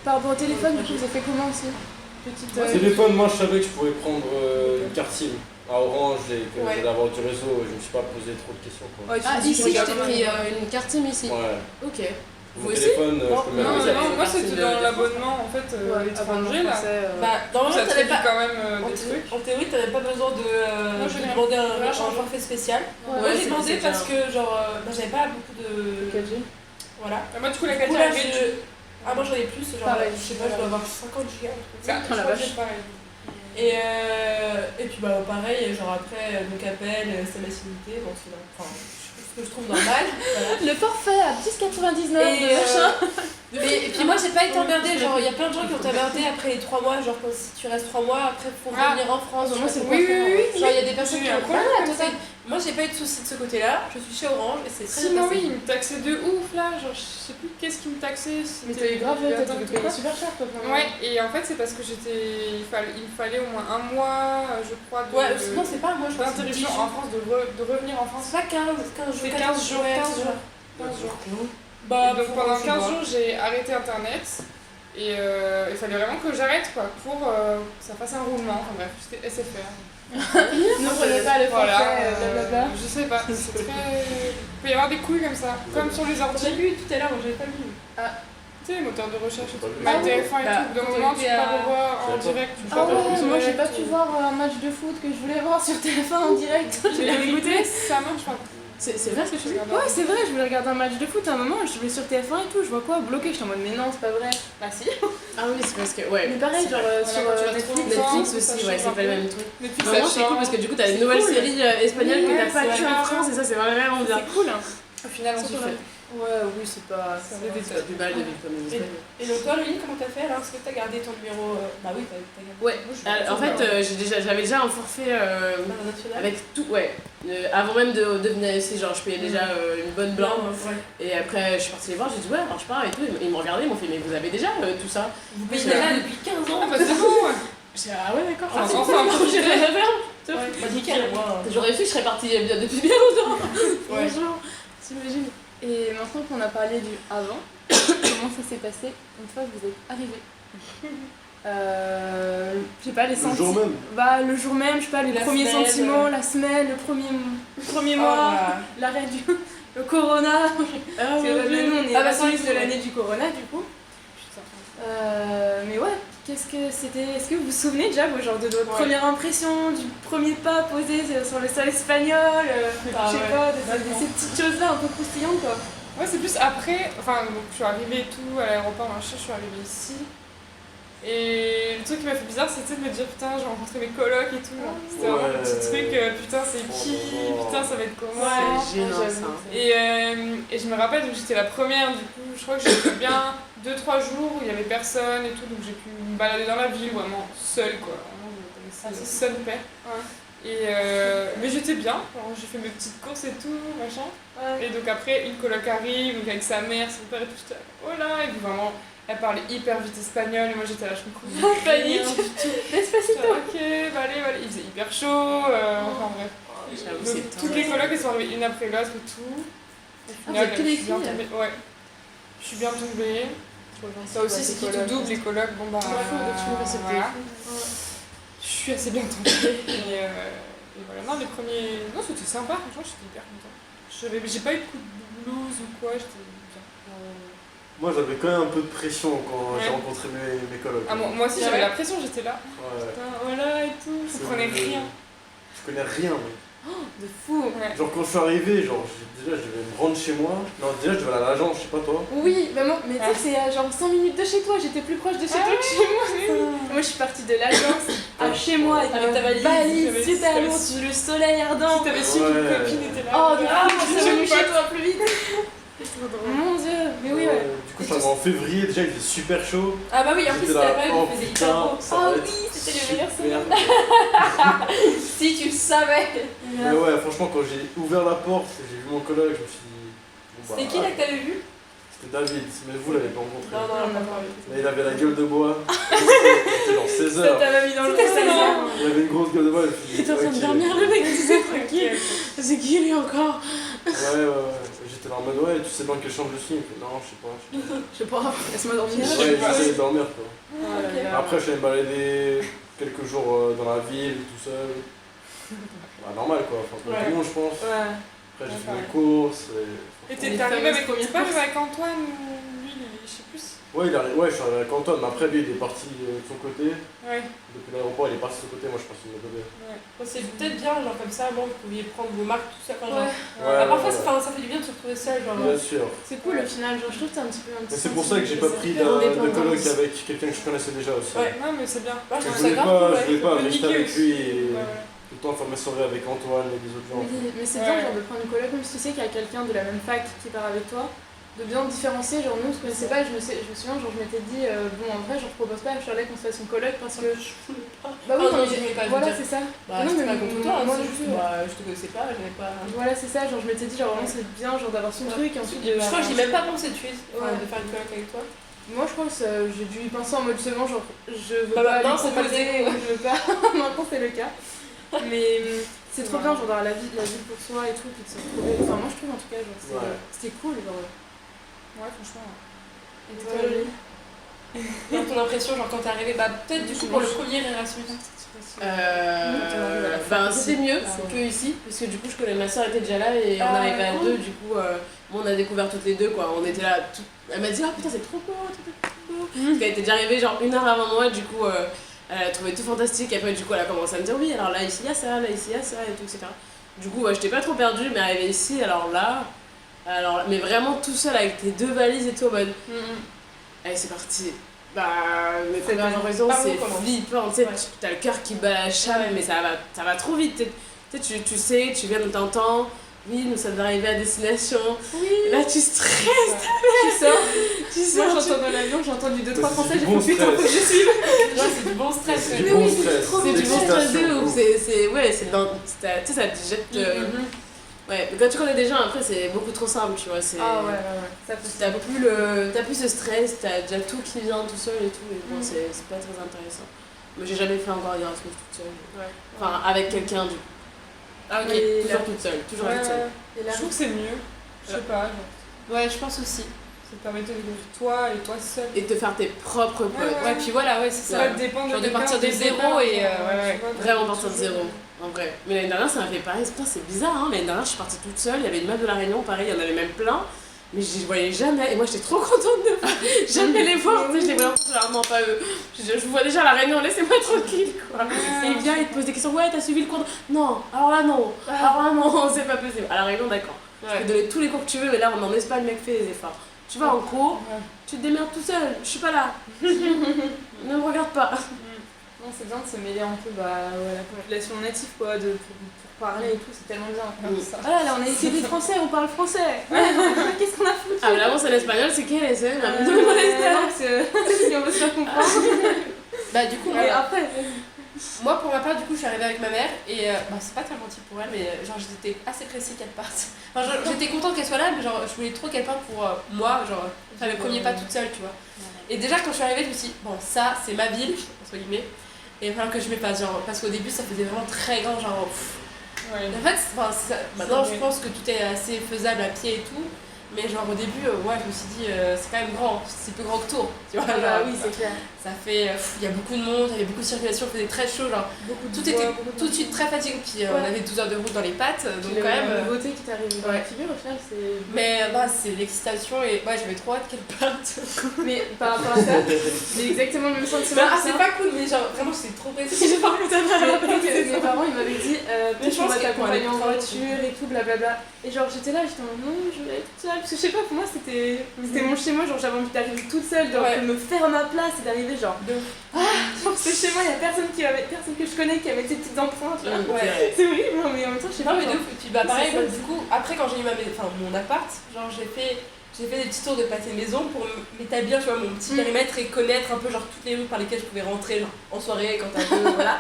Par rapport au téléphone, du coup, vous avez fait comment aussi? Petite... Téléphone, moi je savais que je pouvais prendre une carte SIM à Orange et que Ouais. j'allais avoir du réseau et je me suis pas posé trop de questions. Quoi. Ouais, tu Ah, dis, ici, tu je regardes t'ai pas. pris une carte SIM ici. Ouais. Ok. Mon Vous aussi téléphone, je peux Non, mettre vous les avez- non, moi c'est c'était de- dans l'abonnement en fait Ouais, étranger là. Bah, normalement, Ça te t'avais dit pas. quand même En des trucs. théorie, t'avais pas besoin de je l'ai. demander un Voilà, change. forfait spécial. Ouais, Moi, j'ai c'est- demandé c'est parce bien. que, genre, j'avais pas beaucoup de. 4G. Voilà. Moi du coup la Du coup, 4G là, est réduite. Ah, moi j'en ai plus, genre, Pareil. je sais pas, je dois avoir 50 gigas. un truc comme ça. Je la crois que vache. c'est pareil. Et puis bah pareil, genre après, donc appel, SMS illimité, bon c'est enfin, ce que je trouve normal. Voilà. Le forfait à 10,99 Et, de machin. Et puis moi j'ai pas été emmerdée, genre il y a plein de gens qui ont été emmerdés après les 3 mois, genre quand, si tu restes 3 mois, après faut Ah. revenir en France. Moi, c'est Oui, oui, oui. Genre il y a des personnes J'ai qui eu un ont problème Ah, comme toi, ça. moi j'ai pas eu de soucis de ce côté-là, je suis chez Orange et c'est très Si, bien moi passé. oui, il me taxait de ouf là, genre je sais plus qu'est-ce qui me taxait. Mais c'était t'avais grave, t'as n'importe dû payer quoi. super cher toi. quand même. Ouais, et en fait c'est parce que il me fallait au moins un mois, je crois, Ouais, non c'est pas moi, je crois que c'est 10 d'interruption jours. en France, de revenir en France. C'est pas 15 jours. C'est 15 jours, ouais, 15 jours. 15 jours. Bah, donc pour pendant chez 15 moi. jours, j'ai arrêté internet et il fallait vraiment que j'arrête quoi pour que ça fasse un roulement. Enfin bref, c'était SFR. Ne prenez pas le Voilà, forfait, blablabla. je sais pas, c'est très. Il peut y avoir des couilles comme ça, comme sur les J'ai ordi, vu tout à l'heure, moi j'avais pas vu. tu sais, les moteurs de recherche et tout. Ah Ma oui. TF1 et Bah, tout, d'un moment tu peux pas revoir en Je sais pas. direct. Tu peux Ah pas ouais, revoir en moi j'ai direct, pas pu voir un match de foot que je voulais voir sur TF1 en direct. J'ai J'ai dégoûté. écouté, ça marche pas. C'est vrai ce que tu dis? Ouais, c'est vrai, je voulais regarder un match de foot à un moment, je vais sur TF1 et tout, je vois quoi, bloqué, j'étais en mode mais non, c'est pas vrai. Bah si. Ah oui, c'est parce que. Ouais. Mais pareil, genre Voilà, sur quand tu vas Netflix. trop Netflix ça aussi, change ouais, un c'est pas le peu. même truc. Netflix, Vraiment, ça c'est cool parce que du coup, t'as des C'est nouvelles cool. séries espagnoles que Ouais, t'as pas c'est vues vrai. en France et ça, c'est vraiment bien. C'est cool. Au final, on s'y fait. Ouais, oui, c'est pas. Ça c'est va. pas- C'est plus mal de vivre comme une Espagnole. Et donc toi, Louis, comment t'as fait alors? Est-ce que t'as gardé ton numéro Bah oui, t'as gardé. Ouais, en fait, j'avais déjà un forfait International. avec tout, ouais. Avant même de venir ici, genre je payais déjà une bonne blinde. Ouais. Et après, je suis partie les voir, j'ai dit ouais, alors je pars et tout. Ils m'ont regardé, ils m'ont fait, mais vous avez déjà tout ça? Vous payez C'est déjà depuis 15 ans. Ah bah c'est bon, ouais. J'ai dit ah ouais, d'accord. Enfin, c'est enfin, cool, j'ai rien à faire. Ouais, bah nickel, moi. J'aurais su que je serais partie bien depuis bien longtemps. Ouais. Bonjour, t'imagines? Et maintenant qu'on a parlé du avant, comment ça s'est passé une fois que vous êtes arrivé je sais pas, les Le sentiments. jour même. Bah, le jour même, je sais pas, les La premiers semaine, sentiments, la semaine, le premier mois, Voilà. l'arrêt du. Le corona. Ah Parce que ouais, nous, on est Ah bah, à c'est vrai suisse que de ouais. l'année du corona, du coup. Mais ouais, qu'est-ce que c'était. Est-ce que vous vous souvenez déjà, vous, genre, de votre Ouais. première impression, du premier pas posé sur le sol espagnol, Ah je sais ouais, pas, de exactement. ces petites choses-là un peu croustillantes, quoi. Ouais, c'est plus après, enfin, donc, je suis arrivée et tout, à l'aéroport, machin, je suis arrivée ici. Et truc qui m'a fait bizarre, c'était de me dire putain, j'ai rencontré mes colocs et tout. C'était vraiment un petit truc, putain, c'est qui, putain, ça va être comment. C'est gênant ça. Et je me rappelle, donc j'étais la première, du coup, je crois que j'ai fait bien 2-3 jours où il y avait personne et tout, donc j'ai pu me balader dans la ville vraiment seule quoi. Vraiment, c'est seul père. Mais j'étais bien, alors j'ai fait mes petites courses et tout, machin. Et donc après, une coloc arrive, donc avec sa mère, son père et tout, j'étais là, oh là, et puis vraiment, elle parlait hyper vite espagnol, et moi j'étais là, je comprends Panique. Despacito. Ok, bah allez, il faisait hyper chaud, enfin bref. Donc, toutes les colocs elles sont arrivées une après l'autre et tout. Au final, que des je suis bien filles. tombée. Ouais. Je suis bien tombée. Ça aussi, c'est qui tout double, les colocs, bon bah. Voilà. Je suis assez bien tombée. Et voilà, non, les premiers. Non, c'était sympa, franchement, j'étais hyper contente. J'ai pas eu de coup de blues ou quoi, j'étais bien. Moi j'avais quand même un peu de pression quand j'ai rencontré mes colocs. Ah, moi aussi j'avais la pression, j'étais là. Ouais. Putain, voilà et tout, je comprenais rien. Je connais rien, mec. De fou. Ouais. Genre quand je suis arrivé, déjà je devais me rendre chez moi. Non, déjà je devais aller à l'agence, je sais pas toi. Oui, maman, mais tu sais que c'est à genre 100 minutes de chez toi, j'étais plus proche de chez toi que chez moi. Moi je suis partie de l'agence à chez moi avec ta valise super lourde sous le soleil ardent. Si t'avais su qu'une copine était là. Oh, du coup, je je suis sais chez toi plus vite. Mon dieu, mais oui, ouais. Du coup je suis arrivé en février, déjà il faisait super chaud. Ah bah oui, en plus J'étais c'était la là, période où il faisait hyper beau. ça va Oh être oui, c'était les meilleures super. semaines. Si tu le savais. Mais ouais, franchement quand j'ai ouvert la porte, j'ai vu mon coloc, je me suis dit... bon, C'était qui là que t'avais vu? C'était David, mais vous l'avez pas rencontré. Non, on l'a pas vu. Mais il avait la gueule de bois. C'était genre 16 heures. Ça m'a mis dans le C'était Il avait une grosse gueule de bois. Il était en train de dormir, le mec, tu sais, tranquille. C'est qui lui encore? Ouais. J'étais là en mode ouais, tu sais dans quelle chambre je suis? Il me fait, non, je sais pas. Je sais pas, laisse-moi dormir. Ouais, j'essayais de dormir quoi. Okay. Après, je suis allé me balader quelques jours dans la ville, tout seul. Bah, normal quoi, enfin, comme tout le monde, je pense. Ouais. Après, j'ai fait mes courses. Et t'es arrivé avec Antoine ou lui, je sais plus. Ouais, je suis arrivé avec Antoine, mais après, lui, il est parti de son côté. Ouais. Depuis l'aéroport, il est parti de son côté, moi, je suis parti de mon côté. Ouais. C'est peut-être bien, genre comme ça, bon, vous pouviez prendre vos marques tout ça. Genre. Ouais, Parfois, ça fait du bien de se retrouver seul. Genre. Bien sûr. C'est cool au final, genre je trouve que c'est un petit peu un petit. Mais c'est pour ça que j'ai pas pris de coloc avec quelqu'un que je connaissais déjà aussi. Ouais, non, mais c'est bien. Moi, je Je trouve ça voulais grave. pas rester avec lui et Ouais. tout le temps faire mes soirées avec Antoine et les autres gens. Oui, mais c'est bien genre de prendre une coloc, même si tu sais qu'il y a quelqu'un de la même fac qui part avec toi, de bien différencier. Genre nous on se connaissait pas, et je me souviens, genre je m'étais dit, bon en vrai je propose pas à Charlotte qu'on se fasse une coloc parce que. Bah oui, non, je voulais pas voilà le dire. c'est ça. Bah, non, c'était mais pas contre toi, moi c'est non juste, plus. je te connaissais pas, j'avais pas. Voilà c'est ça, genre je m'étais dit, genre vraiment c'est bien genre d'avoir son truc et ensuite. Je crois que j'y ai même pas pensé de suite, Ouais. de faire une coloc avec toi. Moi je pense que j'ai dû y penser en mode second, genre je veux Bah, pas lui maintenant, c'est proposer posé. ou je veux pas. Maintenant c'est le cas. Mais c'est trop bien genre d'avoir la ville pour soi et tout, puis de se retrouver. Enfin moi je trouve en tout cas genre c'était cool genre. Ouais, franchement. Et toi Loli? Dans ton impression, genre quand t'es arrivé, bah peut-être du coup pour le premier Erasmus. C'était mieux que ici, parce que du coup je connais, ma soeur était déjà là et on arrivait à deux, du coup bon, on a découvert toutes les deux quoi, on était là, elle m'a dit ah putain c'est trop beau, parce qu'elle était déjà arrivée genre 1 heure avant moi, du coup elle a trouvé tout fantastique, et après du coup elle a commencé à me dire oui alors là ici il y a ça, là ici il y a ça et tout etc. Du coup j'étais pas trop perdue, mais arrivée ici mais vraiment tout seul avec tes 2 valises et tout en mode allez c'est parti. Bah, mes premières impressions, c'est flippant, tu sais, t'as le cœur qui bat la chamme, mais ça va trop vite. Tu sais, tu viens de t'entendre, oui, nous sommes arrivés à destination. Oui. Là, tu stresses, tu sors. Moi, j'entends dans l'avion, j'ai ententu 2-3 français, j'ai bon fait putain, faut que je suive. Ouais, c'est du bon stress. C'est du bon stress. trop C'est du bon stress de L'excitation, ouf. C'est dans. Tu sais, ça te jette. Ouais, mais quand tu connais des gens, après, c'est beaucoup trop simple, tu vois. Ah ouais. Ça peut T'as plus ce stress, t'as déjà tout qui vient tout seul et tout, et bon, c'est pas très intéressant. Mais j'ai jamais fait encore Erasmus toute seule. Ouais. Enfin, avec quelqu'un du coup. Ah ok, Toujours toute seule, toujours toute seule. Je trouve que c'est mieux. Je sais pas. Ouais, je pense aussi. Ça te permet de découvrir toi et toi seul. Et de faire tes propres potes. Ouais, puis voilà, ouais, c'est ça. Ça dépend Genre de partir de zéro et Vraiment partir de zéro, en vrai. Mais l'année dernière, ça m'a fait pareil. Putain, c'est bizarre, hein. L'année dernière, je suis partie toute seule. Il y avait une meuf de La Réunion, pareil, il y en avait même plein. Mais je les voyais jamais. Et moi, j'étais trop contente de jamais les voir. Tu sais, je les voyais en fait, non, pas eux. Je vous vois déjà à La Réunion, laissez-moi tranquille, quoi. Et il vient, il te pose des questions. Ouais, t'as suivi le cours? Non, alors là, non. Alors là, non, c'est pas possible. À La Réunion, d'accord. Tu peux donner tous les cours que tu veux, mais là, en Espagne, mec, fais les efforts. Tu vas en cours, tu te démerdes tout seul. Je suis pas là. Ne me regarde pas. bien de se mêler un peu à la population native, quoi, pour parler et tout, c'est tellement bien. Ça. Ah là, on est ici des Français, on parle français. Qu'est-ce qu'on a foutu? Ah, mais là, c'est l'espagnol, c'est qui les scènes? Si on veut se faire comprendre. Bah, du coup, Mais après, moi, pour ma part, du coup, je suis arrivée avec ma mère et c'est pas tellement type pour elle, mais genre j'étais assez pressée qu'elle parte. Enfin, j'étais contente qu'elle soit là, mais genre je voulais trop qu'elle parte pour moi, genre faire mes premiers pas toute seule, tu vois. Et déjà, quand je suis arrivée, je me suis dit, bon, ça, c'est ma ville, entre guillemets, et il va falloir que je m'efface, genre, parce qu'au début, ça faisait vraiment très grand, genre. En fait, maintenant, je pense que tout est assez faisable à pied et tout. Mais genre au début, ouais, je me suis dit, c'est quand même grand, c'est plus grand que Tours, tu vois. bah oui, c'est clair. Ça fait, il y a beaucoup de monde, il y avait beaucoup de circulation, il faisait très chaud, genre tout était tout de suite très fatigué, puis on avait 12 heures de route dans les pattes, donc quand même. La nouveauté qui t'arrive dans la figure, au final, c'est. Mais c'est l'excitation et ouais, j'avais trop hâte qu'elle parte. Mais par rapport à ça, j'ai exactement le même sentiment. C'est pas cool, mais genre vraiment, j'étais trop pressée. J'ai pas Mes parents, ils m'avaient dit, peut-être qu'on va t'accompagner en voiture et tout, blablabla. Et genre, j'étais là, j'étais en non, je vais être toute seule. Parce que je sais pas, pour moi, c'était mon chez moi, genre j'avais envie d'arriver toute seule, de me faire ma place et d'arriver genre. Genre c'est chez moi, il y a personne que je connais qui avait ses petites empreintes. C'est horrible, mais en même temps, je sais pas. Non, mais de ouf. Et puis bah pareil, du coup, après quand j'ai eu mon appart, genre j'ai fait des petits tours de pâté maison pour m'établir, tu vois, mon petit périmètre et connaître un peu genre toutes les rues par lesquelles je pouvais rentrer, genre en soirée quand t'as un peu, voilà.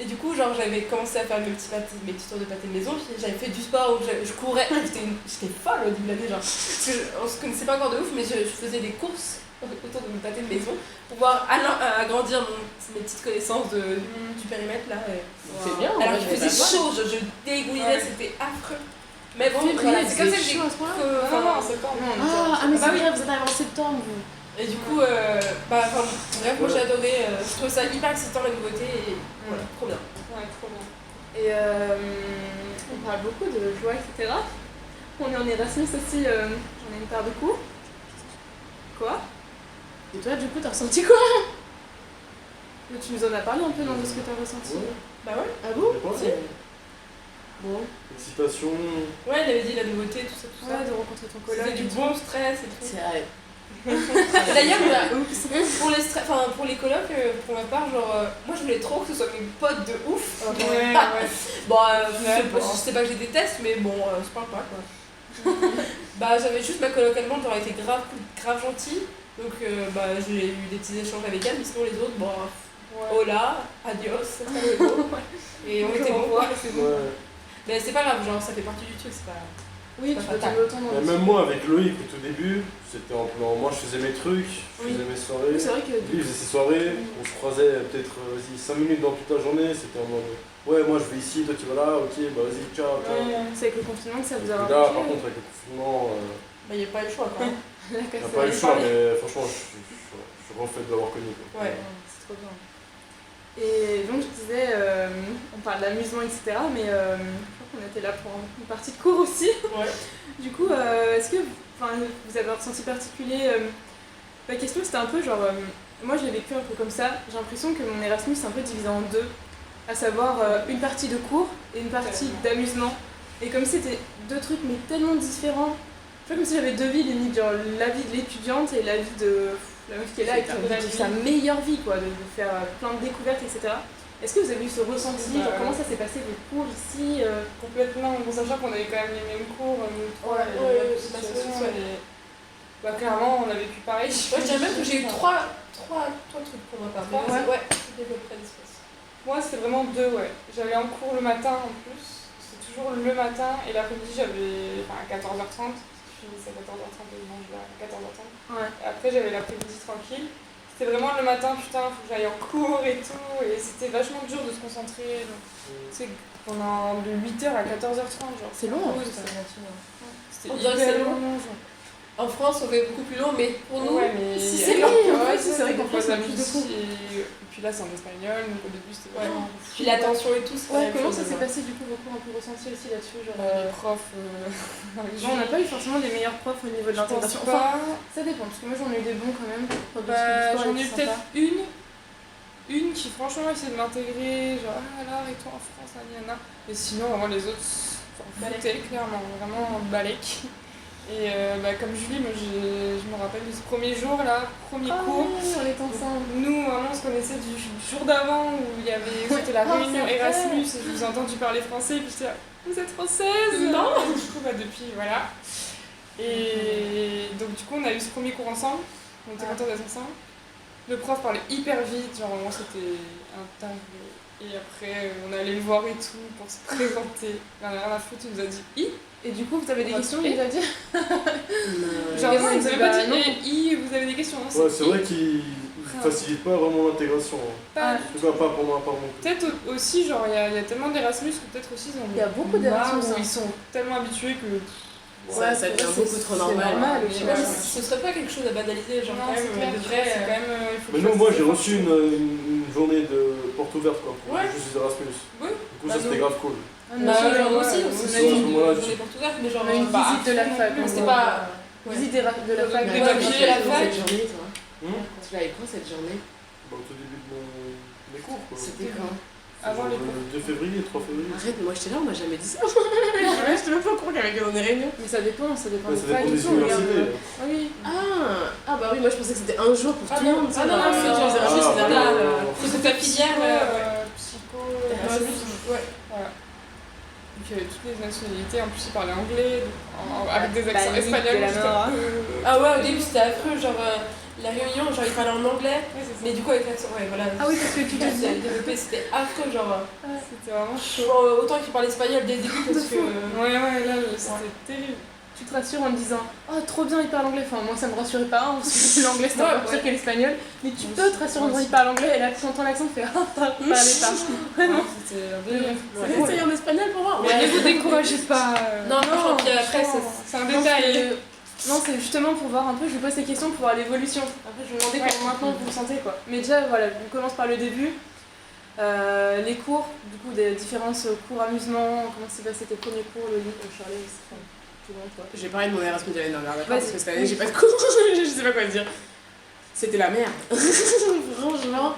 Et du coup, genre j'avais commencé à faire mes petits tours de pâté de maison, puis j'avais fait du sport où je courais, j'étais folle au début de l'année, genre, parce qu'on se connaissait pas encore de ouf, mais je faisais des courses autour de mon pâté de maison pour pouvoir agrandir mes petites connaissances du périmètre là. C'est bien. Alors qu'il faisait chaud, je dégoulinais, c'était affreux. Mais bon, voilà, c'est comme ça que j'ai. Non, c'est pas. Mais c'est vrai, vous êtes arrivé en septembre, vous. Et du coup, bref, moi j'ai adoré, je trouve ça hyper excitant la nouveauté et voilà, trop bien. Ouais, trop bien. Et on parle beaucoup de joie, etc. On est en Erasmus aussi, j'en ai une paire de coups. Quoi? Et toi, du coup, t'as ressenti quoi? Mais tu nous en as parlé un peu dans de ce que t'as ressenti. Bah ouais. Ah bon? Bon. Excitation. Ouais, il avait dit la nouveauté, tout ça. De rencontrer ton collègue. C'était du bon stress et tout. C'est vrai. D'ailleurs, pour les colocs, pour ma part, genre, moi je voulais trop que ce soit mes potes de ouf. Bon, je sais pas que je les déteste, mais bon, je parle pas quoi. Bah, j'avais juste ma coloc allemande, j'aurais été grave gentille. Donc, j'ai eu des petits échanges avec elle, mais sinon les autres, bon, hola, adios, hasta luego. Et on était bons, c'est bon. Mais c'est pas grave, genre, ça fait partie du truc, c'est pas. Oui, tu peux tomber autant dans le. Même moi, avec Loïc, au tout début, c'était en plan. Moi, je faisais mes trucs, je faisais mes soirées. C'est vrai que. Lui, il faisait ses soirées, on se croisait peut-être 5 minutes dans toute la journée, c'était en mode. Ouais, moi je vais ici, toi tu vas là, ok, bah vas-y, ciao. C'est avec le confinement que ça vous a rapproché. Là, par contre, avec le confinement. Bah, il n'y a pas eu le choix quoi. Il n'y a pas eu le choix, mais franchement, je suis refait de l'avoir connu. Ouais, c'est trop bien. Et donc, je disais, on parle d'amusement, etc., mais je crois qu'on était là pour une partie de cours aussi. Ouais. Du coup, est-ce que vous avez un ressenti particulier La question, c'était un peu genre. Moi, je l'ai vécu un peu comme ça. J'ai l'impression que mon Erasmus est un peu divisé en deux, à savoir une partie de cours et une partie d'amusement. Et comme c'était deux trucs, mais tellement différents. Je vois comme si j'avais deux vies limite, genre la vie de l'étudiante et la vie de la meuf qui est là et qui a envie de vivre sa meilleure vie, quoi, de faire plein de découvertes, etc. Est-ce que vous avez eu ce ressenti, genre comment ça s'est passé vos cours ici Complètement, en sachant qu'on avait quand même les mêmes cours, bah clairement on a vécu pareil. Moi je dirais même que j'ai eu trois trucs pour ma part. Ouais, c'était à peu près l'espace. Moi c'était vraiment deux, ouais. J'avais un cours le matin en plus, c'est toujours le matin, et l'après-midi j'avais à 14h30. Je finissais à 14h30 et dimanche à 14h30. Ouais. Et après j'avais l'après-midi tranquille. C'était vraiment le matin, putain, faut que j'aille en cours et tout. Et c'était vachement dur de se concentrer. Tu sais, pendant de 8h à 14h30, genre. C'est long en plus, c'était hyper long. En France, on fait beaucoup plus long, mais pour nous, si c'est long. C'est vrai qu'en France, on a plus de cours. Et puis là, c'est en espagnol, donc au début, c'était vraiment. Puis l'attention et tout, c'est pas comment ça s'est passé du coup, vos cours un peu ressentis aussi là-dessus, genre les profs. On n'a pas eu forcément les meilleurs profs au niveau de l'intégration. Enfin, ça dépend, parce que moi j'en ai eu des bons quand même. J'en ai eu peut-être une qui franchement essaie de m'intégrer, genre là, avec toi en France, Nana. Et sinon, vraiment les autres s'en foutaient clairement, vraiment balèque. Et comme Julie, moi je me rappelle de ce premier jour là, premier cours. Oui, on est ensemble. Nous, vraiment, on se connaissait du jour d'avant où c'était la réunion Erasmus et je vous ai entendu parler français et puis j'étais là, vous êtes française? Non. Du coup, depuis, voilà. Et donc du coup, on a eu ce premier cours ensemble, on était contents d'être ensemble. Le prof parlait hyper vite, genre vraiment c'était un dingue. Et après, on allait le voir et tout pour se présenter. La dernière fois, il nous a dit « I ». Et du coup, vous avez des questions, il a dit Genre, Et non, il nous avait bah, pas dit non. « I », vous avez des questions, non? Ouais, c'est vrai qu'il facilite pas vraiment l'intégration. Pas En tout cas, pas pour moi, pas mon coup. Peut-être aussi, genre, il y a tellement d'Erasmus que peut-être aussi ils ont Il y a beaucoup d'Erasmus, où hein. ils sont tellement habitués que... Ça devient beaucoup trop normal. Je sais Même pas. si ce serait pas quelque chose à banaliser, genre Non, quand c'est même, clair, de vrai. c'est quand même, il faut Mais que nous, je moi fasse j'ai des reçu une journée de porte ouverte quoi, pour Ouais. juste des Erasmus. Oui. Du coup, Bah, ça c'était nous- grave cool. Bah, Genre, genre aussi, ouais, on aussi, a eu à ce moment-là, une journée portugaise, mais genre. on a une bah, visite de la fac. mais c'était pas. Visite de la fac. Des Ouais, papiers, tu l'avais la quand fac. cette journée, toi? Hmm Tu l'avais quand cette journée? Bah, au tout début de mes cours quoi. C'était quand? Avant les Genre, cours. le 2 février, 3 février. Arrête, moi j'étais là, on m'a jamais dit ça. J'étais même pas au courant qu'il y avait que dans des réunions. Mais ça dépend Ouais, des ça facs dépend et des tout, regarde. universités. Oui. Ah bah oui, moi je pensais que c'était un jour pour Ah tout le non, monde. ah non, non, c'est genre genre Erasmus, ah, c'est voilà, normal. voilà. C'est ta filière, Psycho, Erasmus. ouais, voilà. Donc il y avait toutes les nationalités, en plus ils parlaient anglais, avec des accents Basique espagnols. de la j'étais mort. un peu- Ah ouais, au début c'était affreux, genre la réunion, genre ils parlaient en anglais, Ouais, c'est ça. mais du coup avec l'accent, ouais, voilà. Ah oui, parce que tu te dis. développé, c'était affreux, genre. C'était vraiment chaud. Genre, autant qu'ils parlaient espagnol dès le début parce que. Ouais, là, c'était terrible. Tu te rassures en te disant oh trop bien il parle anglais, enfin moi ça me rassurait pas hein, parce que l'anglais c'était encore pire que l'espagnol, mais tu peux te rassurer en disant il parle anglais et là tu entends l'accent tu fais ah parlez pas vraiment. C'était un délire. Essaye en espagnol pour voir. Mais ne vous découragez pas. Non, non, puis après, c'est un Je pense détail. que- Non, c'est justement pour voir un peu, je vous pose ces questions pour voir l'évolution. Après, je vais vous demander comment maintenant vous vous sentez quoi. Mais déjà, voilà, on commence par le début. Les cours, du coup, des différences cours amusement, comment s'est passé tes premiers cours, le livre, Charlie, c'est tout le monde quoi. J'ai parlé de mon Erasmus de l'année dernière, d'accord, Vas-y. parce que cette année j'ai pas de cours, je sais pas quoi dire. C'était la merde. Franchement,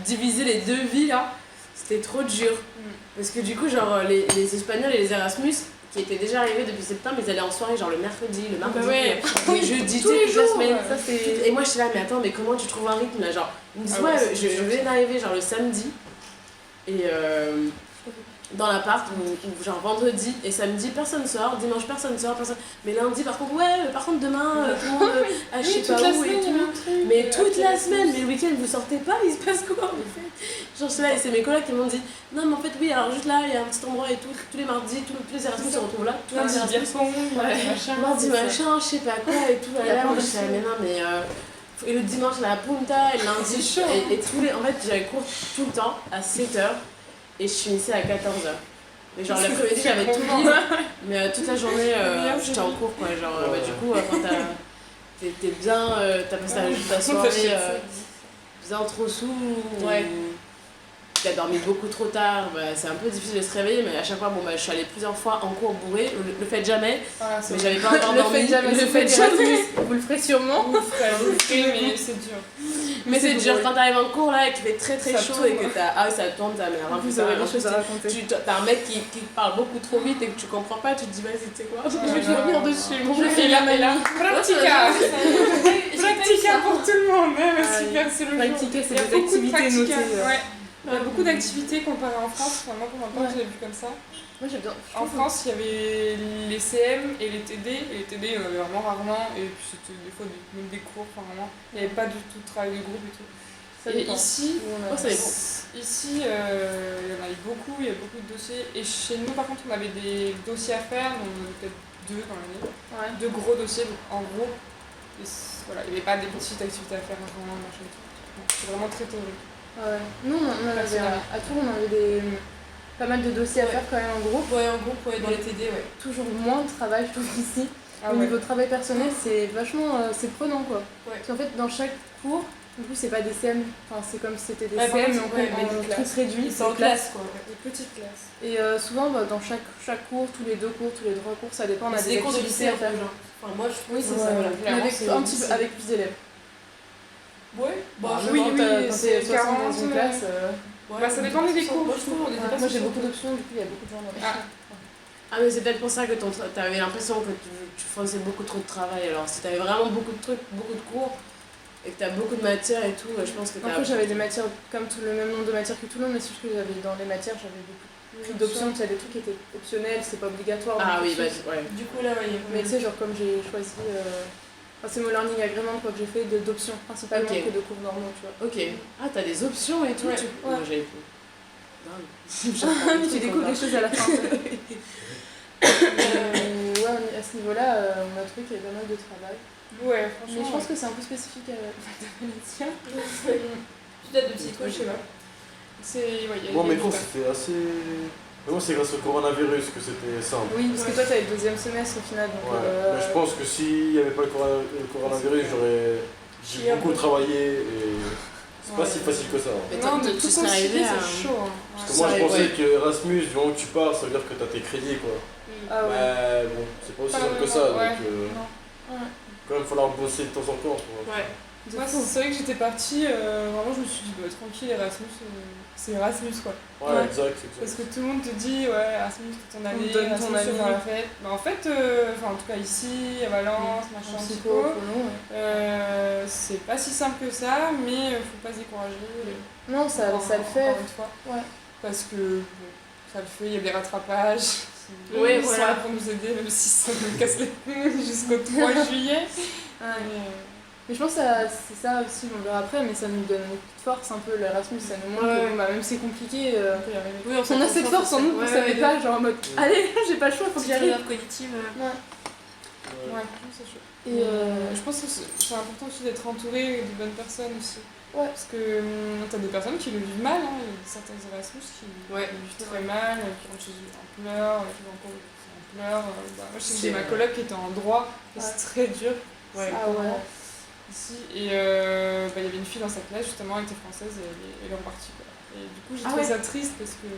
diviser les deux vies là, c'était trop dur. Parce que du coup, genre, les Espagnols et les Erasmus, qui étaient déjà arrivés depuis septembre, ils allaient en soirée, genre le mercredi, le mardi, les jeudis, Tous les toute la jours, semaine. ça c'est. Et moi, j'étais là, mais attends, mais comment tu trouves un rythme là? Genre, ils me disent, Ah ouais, ouais, c'est je dur. viens d'arriver, genre le samedi, et dans l'appart, où genre vendredi et samedi, personne sort, dimanche, personne sort, personne. Mais lundi, par contre, ouais, par contre, demain, tout le monde, je sais pas où et tout. Mais toute la semaine, mais le week-end, vous sortez pas, il se passe quoi en fait? Genre, je suis là, et c'est mes collègues qui m'ont dit, non, mais en fait, oui, alors juste là, il y a un petit endroit et tout, tous les mardis, tous les Erasmus se retrouvent là, tous les Lundi, Erasmus. dire son, machin. Mardi, c'est ça. machin, je sais pas quoi et tout. Il y a Là, plein moi, de je suis là, choses. mais non, mais. Et le dimanche, la punta, et le lundi, C'est chaud. et tous les. En fait, j'avais cours tout le temps à 7h et je finissais à 14h. Mais genre, l'après-midi, j'avais tout le livre, mais toute la journée, j'étais en cours quoi. Genre, bah, du coup, quand t'es bien. T'as passé ta soirée bien trop sous. Ouais. T'as dormi beaucoup trop tard, bah, c'est un peu difficile de se réveiller, mais à chaque fois, bon, bah, je suis allée plusieurs fois en cours bourré, le faites jamais, Voilà, c'est mais j'avais pas encore Le dormi. faites jamais, le c'est faites fait jamais. Vous le ferez sûrement. vous le ferez, mais c'est dur. Mais c'est dur drôle. quand t'arrives en cours là et qu'il fait très très Ça chaud tourne. et que t'as. Ah oui, ça tourne ta mère. En plus, vous aurez des choses à raconter. T'as un mec qui parle beaucoup trop vite et que tu comprends pas, tu te dis vas-y, tu sais quoi, je vais Ouais, revenir ouais, dessus. ouais. Bon, je fais Et là, pratica. Pratica pour tout le monde, hein, super, c'est le jour. Pratiquer, c'est Il y a des beaucoup de activités pratiquants, notées. ouais. Il y a beaucoup d'activités comparées en France, enfin, moi pour ma part je l'ai vu comme ça. Moi j'aime bien. En France il y avait les CM et les TD, et les TD il y en avait vraiment rarement, et puis c'était des fois même des cours, enfin vraiment, il n'y avait pas du tout de travail de groupe et tout. Ça Et dépend. ici, ça dépend. ici il y en avait beaucoup, il y a beaucoup de dossiers, et chez nous par contre on avait des dossiers à faire, donc on en avait peut-être 2 dans l'année, Ouais. 2 gros dossiers donc en gros, et voilà, il n'y avait pas des petites activités à faire, vraiment, machin et tout. Donc, c'était vraiment très théorique. Ouais. Nous, on avait Personnel. à Tours, on avait pas mal de dossiers à faire quand même en groupe. Ouais, en groupe, ouais, dans les TD, ouais. Toujours moins de travail, je trouve, ici. Ah Au ouais. niveau travail personnel, c'est vachement c'est prenant quoi. Ouais. Parce qu'en fait, dans chaque cours, du coup, c'est pas des CM, enfin, c'est comme si c'était des Ouais, par CM, contre, mais ouais, mais en des trucs classes. réduits. C'est en des classe, quoi. Des petites classes. Et souvent, dans chaque cours, tous les 2 cours, tous les 3 cours, ça dépend, on a C'est des des cours de activités lycée, à faire. genre. Enfin, moi, je trouve Oui, que c'est ça, ça. voilà. Mais Clairement, avec, c'est un au petit peu, lycée. avec plus d'élèves. Ouais, bah, Bah, je oui, quand oui, t'as- quand c'est t'es 60 dans 40, une classe. ouais, Bah, ça dépend des cours. Moi, je trouve on était pas Moi, j'ai sur- beaucoup d'options, du coup, il y a beaucoup de gens dans les Ah. Ah mais c'est peut-être pour ça que t'avais l'impression que tu faisais beaucoup trop de travail. Alors si t'avais vraiment beaucoup de trucs, beaucoup de cours, et que t'as beaucoup de matières et tout, je pense que Après j'avais des matières comme tout le même nombre de matières que tout le monde, mais c'est juste que j'avais dans les matières j'avais beaucoup plus d'options, tu sais, des trucs qui étaient optionnels, c'est pas obligatoire. Ah oui, bah ouais. Du coup, là, ouais. Mais tu sais, genre comme j'ai choisi... c'est mon learning agreement quoi, que j'ai fait d'options principalement que de cours normaux, tu vois. Ok. Ah, t'as des options et tout. Ouais. Moi j'avais tout. Mais tu découvres des choses à la fin. Ouais, à ce niveau-là, on a trouvé qu'il y avait pas mal de travail. Ouais, Mais franchement. je pense que c'est un peu spécifique à Venezia. Peut-être de psycho, je sais pas. Moi, mes cours, c'était assez. Mais moi, c'est grâce au coronavirus que c'était simple. Oui, parce que toi, t'avais le deuxième semestre au final. Donc, Mais je pense que s'il n'y avait pas le coronavirus, j'ai beaucoup travaillé et c'est pas si facile que ça. Mais Non, mais tu tout serais arrivé à... c'est chaud. Parce que moi, je pensais que Erasmus, du moment que tu pars, ça veut dire que t'as tes crédits, quoi. Ah ouais. Mais bon, c'est pas aussi simple que ça, donc quand même falloir bosser de temps en temps. Ouais. Moi, c'est vrai que j'étais partie, vraiment, je me suis dit, tranquille, Erasmus, c'est Erasmus quoi. Ouais, exact. Parce que tout le monde te dit, ouais, Erasmus, toute ton année, donne Erasmus, ton année. dans la fête. Mais en fait, en tout cas ici, à Valence, machin, psycho, c'est pas si simple que ça, mais faut pas se décourager. Non, ça le fait. Encore une fois. Ouais. Parce que, bon, ça le fait, il y a des rattrapages. Oui, Ils sont là pour nous aider, même si ça nous casse les couilles jusqu'au 3 juillet. Mais je pense que c'est ça aussi, on verra après, mais ça nous donne beaucoup de force un peu l'Erasmus, ça nous montre que même si c'est compliqué, Oui, on a cette force en nous qu'on savait pas, genre en mode allez, j'ai pas le choix, faut que j'y arrive. Cognitive. Ouais, c'est chaud. Et je pense que c'est important aussi d'être entouré de bonnes personnes aussi. Ouais. Parce que t'as des personnes qui le vivent mal, hein. Il y a certains Erasmus qui le vivent très mal, qui rentrent chez eux en pleurs, qui vont encore en pleurs. Moi je sais que j'ai ma coloc qui était en droit, et c'est très dur. Ah ouais. Ici, et il y avait une fille dans sa classe justement, elle était française et elle est repartie. Quoi. Et du coup j'ai trouvé ça triste parce que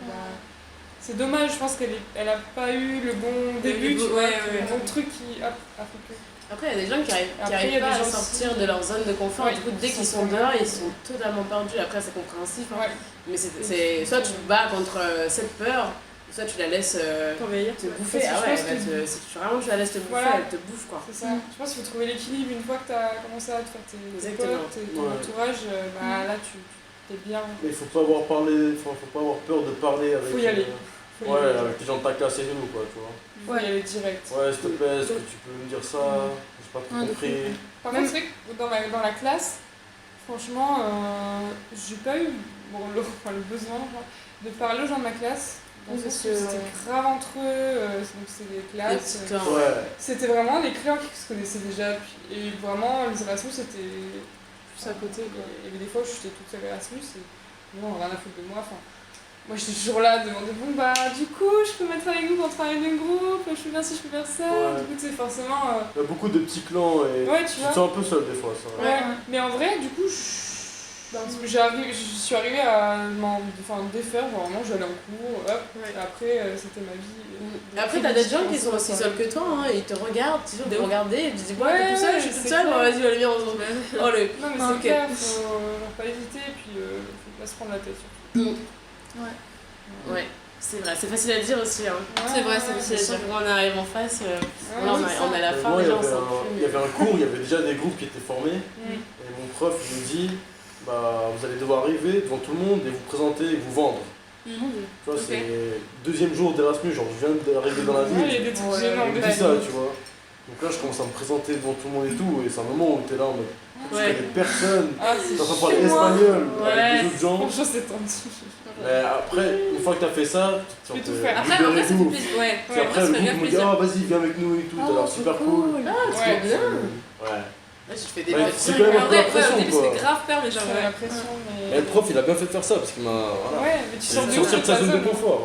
c'est dommage, je pense qu'elle a pas eu le bon début, tu vois, le bon truc qui a fait que. Après, il y a des gens qui arrivent pas à sortir de leur zone de confort. Du coup, dès qu'ils sont dehors, ils sont totalement perdus. Après, c'est compréhensif. Hein. Mais c'est soit tu te bats contre cette peur, soit tu la laisses te bouffer. Ah ouais, vraiment tu la laisses te bouffer, elle te bouffe quoi. C'est ça. Je pense qu'il faut trouver l'équilibre une fois que tu as commencé à te faire tes potes, ton entourage, là tu t'es bien. Mais il faut pas avoir peur de parler avec. Faut y aller. Avec les gens de ta classe et nous, quoi, tu vois. Faut y aller direct. Ouais, s'il te plaît, est-ce que tu peux me dire ça? J'ai pas trop compris. Par contre, c'est vrai que dans la classe, franchement, j'ai pas eu le besoin de parler aux gens de ma classe. Parce que c'était grave entre eux, donc c'était des classes. C'était vraiment les clients qui se connaissaient déjà. Et vraiment, les Erasmus, c'était plus à côté. Il y avait des fois où j'étais toute seule Erasmus et non, rien à foutre de moi. Moi j'étais toujours là à demander du coup je peux mettre avec vous pour travailler dans le groupe, je peux bien si je peux faire ça. Du coup c'est forcément. Il y a beaucoup de petits clans et tu te sens un peu seul des fois ça. Mais en vrai du coup je suis arrivée à m'en défaire, vraiment j'allais en cours, et après c'était ma vie. Après t'as des gens qui sont aussi seuls que toi, hein, ils te regardent, tu sais, de regarder et tu dis t'es tout seul, je suis toute seule, vas-y on viens ensemble. Non mais c'est clair, faut pas hésiter et puis faut pas se prendre la tête surtout. Ouais, c'est vrai, c'est facile à dire aussi. Hein. C'est vrai, c'est facile à dire. Quand on arrive en face, on est à la fin moi, déjà, il y avait un cours, il y avait déjà des groupes qui étaient formés et mon prof il nous dit vous allez devoir arriver devant tout le monde et vous présenter et vous vendre. Tu vois, c'est le deuxième jour d'Erasmus, genre je viens d'arriver dans la ville. Il y a des trucs gênants, il me dit ça, tu vois. Donc là je commence à me présenter devant tout le monde et tout, et c'est un moment où t'es là en mode tu connais personne, t'es en train de parler espagnol avec des autres gens. Franchement c'est tendu. Mais après, une fois que t'as fait ça, tu peux tout faire. Après ça fait plaisir. Puis après le groupe me dit vas-y viens avec nous et tout, t'as l'air super cool. Trop bien. Là, je fais des c'est quand même un peu la pression quoi. C'était grave peur mais genre la pression. Mais le prof il a bien fait de faire ça parce qu'il m'a mais tu sens sortir de sa zone de confort.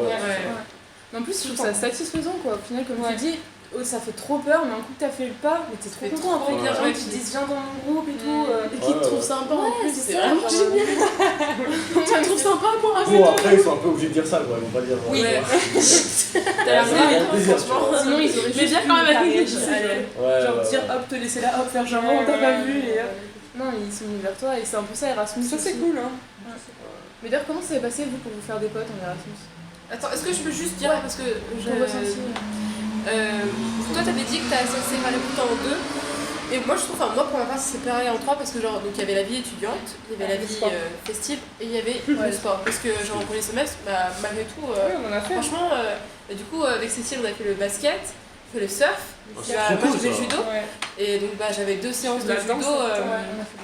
Mais en plus je trouve ça satisfaisant quoi, au final comme tu dis. Ça fait trop peur, mais un coup que t'as fait le pas, mais t'es trop content après que les gens qui te disent viens dans mon groupe et tout. Et qui te trouvent sympa en plus, c'est vraiment génial. Tu me trouves sympa pour un Bon, après ils sont un peu obligés de dire ça quoi, ils vont pas dire. Oui, t'as l'air plaisir. Sinon ils auraient juste bien quand même avec genre dire hop, te laisser là, hop, faire genre on t'a pas vu et hop. Non, ils sont venus vers toi et c'est un peu ça Erasmus. Ça c'est cool hein. Mais d'ailleurs, comment ça s'est passé vous pour vous faire des potes en Erasmus? Attends, est-ce que je peux juste dire parce que j'ai ressenti. Toi, t'avais dit que ça séparait plutôt en deux. Et moi, je trouve, moi pour ma part, c'est séparé en trois parce que, genre, donc il y avait la vie étudiante, il y avait la vie festive et il y avait le sport. Parce que, genre, au premier semestre, malgré tout, on en a fait. franchement, du coup, avec Cécile, on a fait le basket, on fait le surf. Oh, Moi, j'ai fait le judo. Ouais. Et donc, j'avais 2 séances de judo.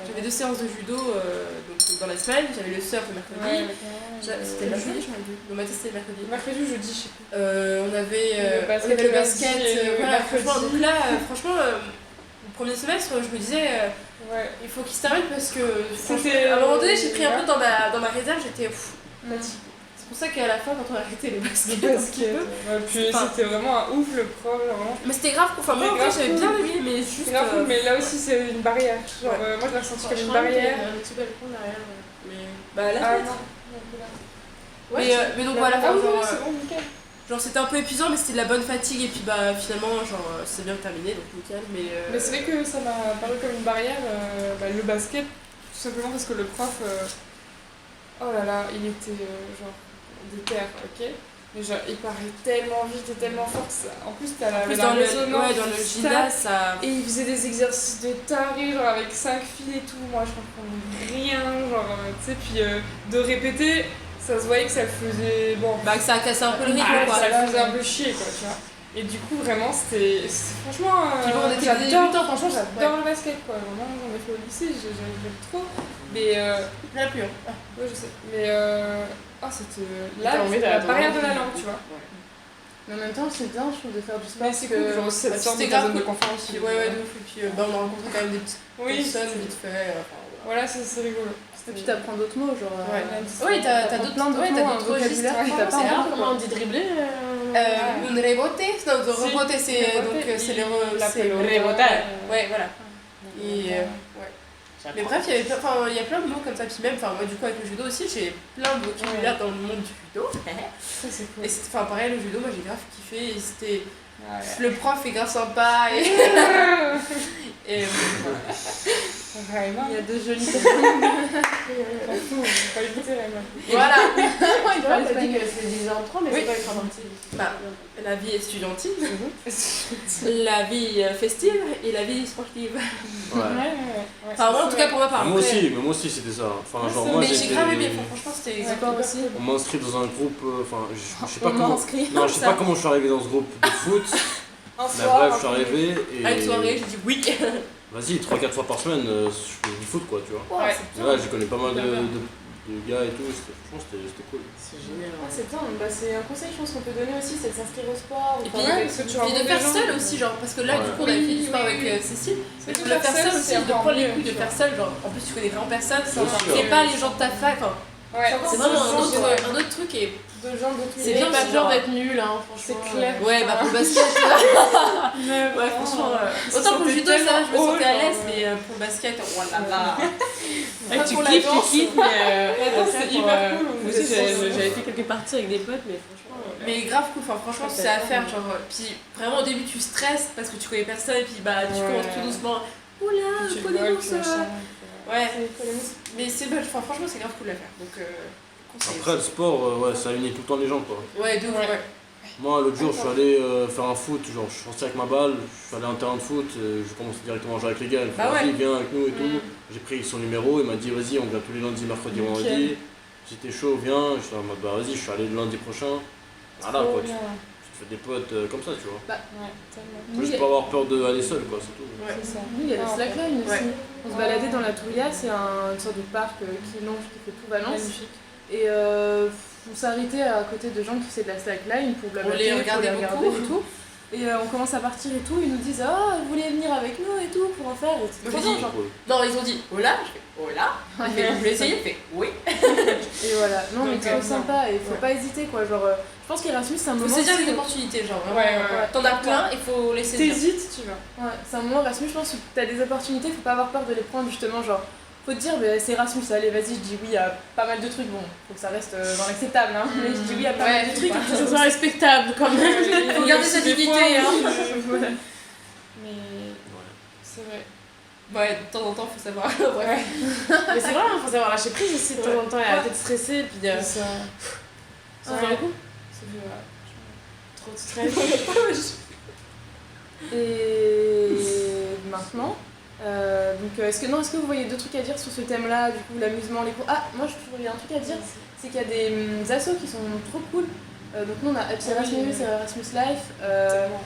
J'avais 2 séances de judo donc, dans la semaine. J'avais le surf le mercredi. C'était le mercredi, je m'en rappelle. Non, Mathis, c'était le mercredi. Mercredi ou jeudi, je sais plus. On avait le basket. Voilà, franchement, donc là, franchement, le premier semestre, je me disais, il faut qu'il se termine parce que, franchement, à un moment donné, j'ai pris un peu dans ma réserve, j'étais fatiguée. C'est pour ça qu'à la fin, quand on a arrêté les baskets, puis c'était vraiment un ouf le prof, vraiment. Mais c'était grave, enfin, moi, en vrai, j'avais bien aimé, mais juste. Grave, mais là aussi, c'est une barrière. Genre, moi, je l'ai ressenti comme une barrière. Un petit balcon derrière. Mais la fenêtre. Mais donc voilà, c'est bon, nickel. Genre c'était un peu épuisant mais c'était de la bonne fatigue et puis finalement genre c'est bien terminé donc nickel mais c'est vrai que ça m'a paru comme une barrière le basket tout simplement parce que le prof oh là là il était genre déter ok mais genre il parlait tellement vite et tellement fort que ça... en plus t'as la résonance dans le gymnase ça... et il faisait des exercices de taré genre avec 5 filles et tout moi je comprenais rien genre tu sais puis de répéter ça se voyait que ça le faisait bon que ça a cassé un peu le rythme quoi ça le faisait un peu chier quoi tu vois et du coup vraiment c'était franchement on était des débutants franchement j'adore le basket quoi vraiment j'en ai fait au lycée j'aime trop mais la plus ouais je sais mais c'était là la barrière de la langue tu vois mais en même temps c'est bien je trouve de faire du sport mais c'est cool genre cette sorte de zone de conférence de ouf et puis on a rencontré quand même des petites personnes vite fait voilà c'est rigolo. Et puis t'apprends d'autres mots, genre. Oui, t'as plein d'autres mots, un vocabulaire que t'as pas. C'est rare comment on dit dribbler. Un rebote, non, rebote c'est le rebotage. Ouais, voilà. Et mais bref, il y a plein de mots comme ça, puis même, moi du coup avec le judo aussi, j'ai plein de vocabulaire dans le monde du judo. Ça c'est cool. Et c'était pareil, le judo, moi j'ai grave kiffé, et c'était. Le prof est grave sympa et. Et Raïma. Il y a de jolies personnes. On va pas éviter Raïma. Voilà. Il dit que c'est 10h30, mais c'est pas extra la vie estudiantine, la vie festive et la vie sportive. Enfin, moi en tout cas pour ma part. Moi aussi c'était ça. Enfin, genre, moi, mais j'ai grave aimé, franchement c'était sport aussi. On m'a inscrit dans un groupe, je sais pas comment. Non, je sais pas comment je suis arrivé dans ce groupe de foot. Mais bref, je suis arrivé et. À une soirée, j'ai dit oui. Vas-y, 3-4 fois par semaine, je fais du foot quoi, tu vois. Ouais. Et là, j'ai connu pas mal de gars et tout, franchement c'était cool. C'est génial. C'est bien, c'est un conseil je pense qu'on peut donner aussi, c'est de s'inscrire au sport. Et puis de faire seul aussi, genre, parce que là du coup on avait fait du sport avec Cécile, mais de le faire seul aussi, de prendre les coups, de faire seul, genre, en plus tu connais vraiment personne, c'est pas les gens de ta fac, c'est vraiment un autre truc et. C'est bien pas genre d'être nul, hein, franchement. C'est clair. Ouais, pour le basket. Ouais, franchement. Autant pour le judo, ça, je me sentais à l'aise, mais pour le basket, oh là là. Tu kiffes, mais. C'est hyper cool. Moi aussi, j'avais fait quelques parties avec des potes, mais franchement. Mais grave cool, franchement, c'est à faire. Genre, puis vraiment, au début, tu stresses parce que tu connais personne, et puis tu commences tout doucement. Oula, connais-nous ça. Ouais, mais c'est bon, franchement, c'est grave cool à faire. Donc. Après le sport, ça unit tout le temps les gens quoi. Ouais, de ouf, ouais. Moi l'autre jour je suis allé faire un foot, genre je suis sorti avec ma balle, je suis allé à un terrain de foot, je commençais directement à jouer avec les gars, il m'a dit viens avec nous et tout. J'ai pris son numéro, il m'a dit vas-y on vient tous les lundis, mercredis, vendredis. J'étais chaud, viens, je suis en mode vas-y je suis allé le lundi prochain. Voilà quoi, tu te fais des potes comme ça tu vois. Juste pas avoir peur d'aller seul quoi, c'est tout. C'est ça. Nous il y a le slackline aussi. On se baladait dans la Touria, c'est une sorte de parc qui fait tout Valence. Et on s'arrêtait à côté de gens qui faisaient de la slackline pour blablater, pour les regarder et tout. Et on commence à partir et tout, ils nous disent vous voulez venir avec nous et tout pour en faire. Et non, ils ont dit oh là, je fais oh là. Je vais essayer, je fais oui. Et voilà, non mais trop sympa et faut pas hésiter quoi. Genre, je pense qu'Erasmus c'est un moment. Faut saisir les opportunités, genre vraiment. T'en as plein, il faut les saisir. T'hésites, tu vois. Ouais, c'est un moment Erasmus, je pense que t'as des opportunités, faut pas avoir peur de les prendre justement, genre. Faut te dire, c'est Erasmus, allez, vas-y, je dis oui à pas mal de trucs. Bon, faut que ça reste dans l'acceptable, hein, mais je dis oui à pas mal de trucs. Que ça soit respectable quand même. Faut garder sa dignité, hein. Mais. C'est vrai. Ouais, de temps en temps, faut savoir. Ouais. Mais c'est vrai, faut savoir lâcher prise aussi de temps en temps et arrêter de stresser. Puis Ça fait un coup. Ça fait trop de stress. Et maintenant, est-ce que vous voyez deux trucs à dire sur ce thème-là, du coup, l'amusement, les cours? Ah, moi, je trouve qu'il y a un truc à dire, c'est qu'il y a des assos qui sont trop cool. Donc nous, on a Happy Erasmus et Erasmus Life.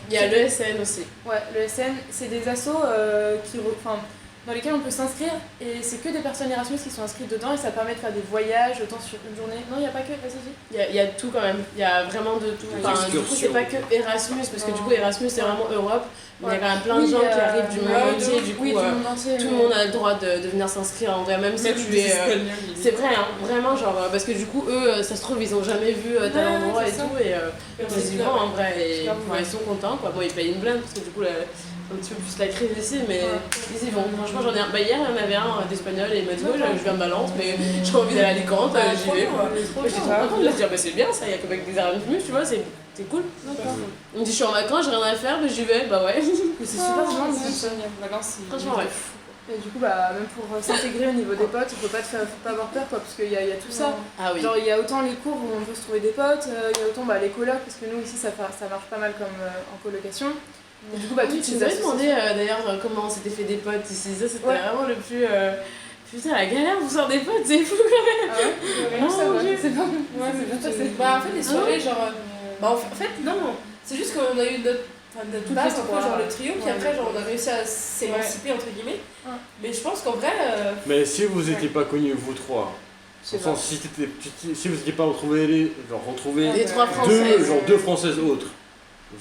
Il y a l'ESN aussi. Ouais, l'ESN, c'est des assos dans lesquels on peut s'inscrire et c'est que des personnes Erasmus qui sont inscrites dedans et ça permet de faire des voyages autant sur une journée. Non, il n'y a pas que, vas-y. Il y a tout quand même, il y a vraiment de tout. Enfin, du coup, c'est pas que Erasmus, parce que du coup, Erasmus c'est vraiment Europe, mais il y a quand même plein de gens qui arrivent du monde entier, du coup, tout le monde a le droit de venir s'inscrire en vrai, même si tu es. C'est vrai, hein, vraiment, genre, parce que du coup, eux, ça se trouve, ils ont jamais vu tel endroit et tout, et ils y vont en vrai, et ils sont contents, quoi. Bon, ils payent une blinde, parce que du coup, un petit peu plus la crise ici, mais ils y vont. Franchement, j'en ai un. Bah, hier, il y en avait un d'espagnol et il m'a dit ouais, je viens de Valence, mais j'ai envie d'aller à Alicante, j'y vais quoi. J'étais trop contente de se dire bah, c'est bien ça, il y a qu'avec des Erasmus, tu vois, c'est cool. Il me dit je suis en vacances, j'ai rien à faire, mais j'y vais, bah ouais. Mais c'est super bien, franchement, ouais. Et du coup, même pour s'intégrer au niveau des potes, faut pas avoir peur quoi, parce qu'il y a tout ça. Ah oui. Genre, il y a autant les cours où on peut se trouver des potes, il y a autant les colocs, parce que nous ici ça marche pas mal comme en colocation. Et du coup, tu m'avais demandé d'ailleurs comment on s'était fait des potes ici. Ça, c'était vraiment le plus. Putain, la galère pour faire des potes, c'est fou quand même! Ah ouais? Non, ça va, c'est pas. Ouais, c'est bien passé. Bah, en fait, les soirées, genre. Bah, en fait, non, c'est juste qu'on a eu notre base, un peu genre le trio, puis après, genre, on a réussi à s'émanciper, entre guillemets. Mais je pense qu'en vrai. Mais si vous n'étiez pas connus, vous trois, si vous n'étiez pas retrouvés les trois françaises, deux françaises autres,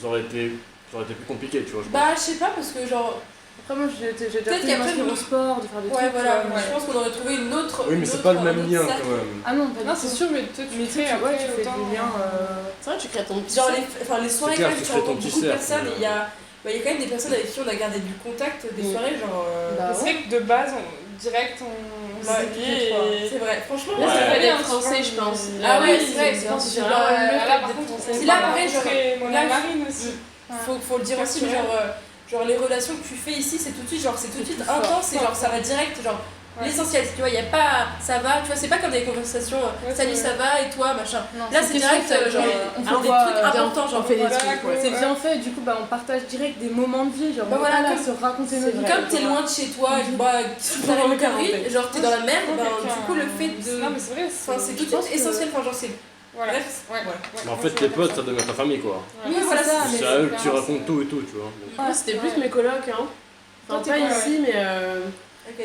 ça aurait été plus compliqué, tu vois. Bah, je sais pas, parce que genre. Après, moi j'ai déjà fait m'inscrire au sport, de faire des trucs. Ouais, voilà, je pense qu'on aurait trouvé une autre. Oui, mais c'est pas le même lien quand même. Ah non, pas c'est sûr, mais toi tu crées des liens. C'est vrai, tu crées ton petit. Genre, les soirées, quand même, tu rencontres beaucoup de personnes, et il y a quand même des personnes avec qui on a gardé du contact, des soirées, genre. C'est vrai que de base, direct, on s'est dit. C'est vrai, franchement. Là, ça fait des français, je pense. Ah oui, c'est vrai, je pense que c'est là, par contre, c'est là pareil, genre. Marine aussi. Faut le dire aussi, mais genre les relations que tu fais ici, c'est tout de suite intense et genre ça va direct, genre l'essentiel, tu vois, il y a pas ça va, tu vois, c'est pas comme des conversations salut ça va et toi machin. Là c'est direct, genre on fait des trucs importants, genre on fait des trucs, c'est bien fait, du coup on partage direct des moments de vie, genre on va se raconter notre vie. Comme t'es loin de chez toi, tu t'arrives au carré, genre t'es dans la merde, du coup le fait de. Non mais c'est vrai, c'est tout de suite essentiel, enfin genre c'est. Bref, mais en fait, tes potes, ça devient ta famille quoi. Oui, voilà, c'est à eux que tu racontes tout et tout, tu vois. Moi, c'était plus mes colocs, hein. Enfin, pas ici, mais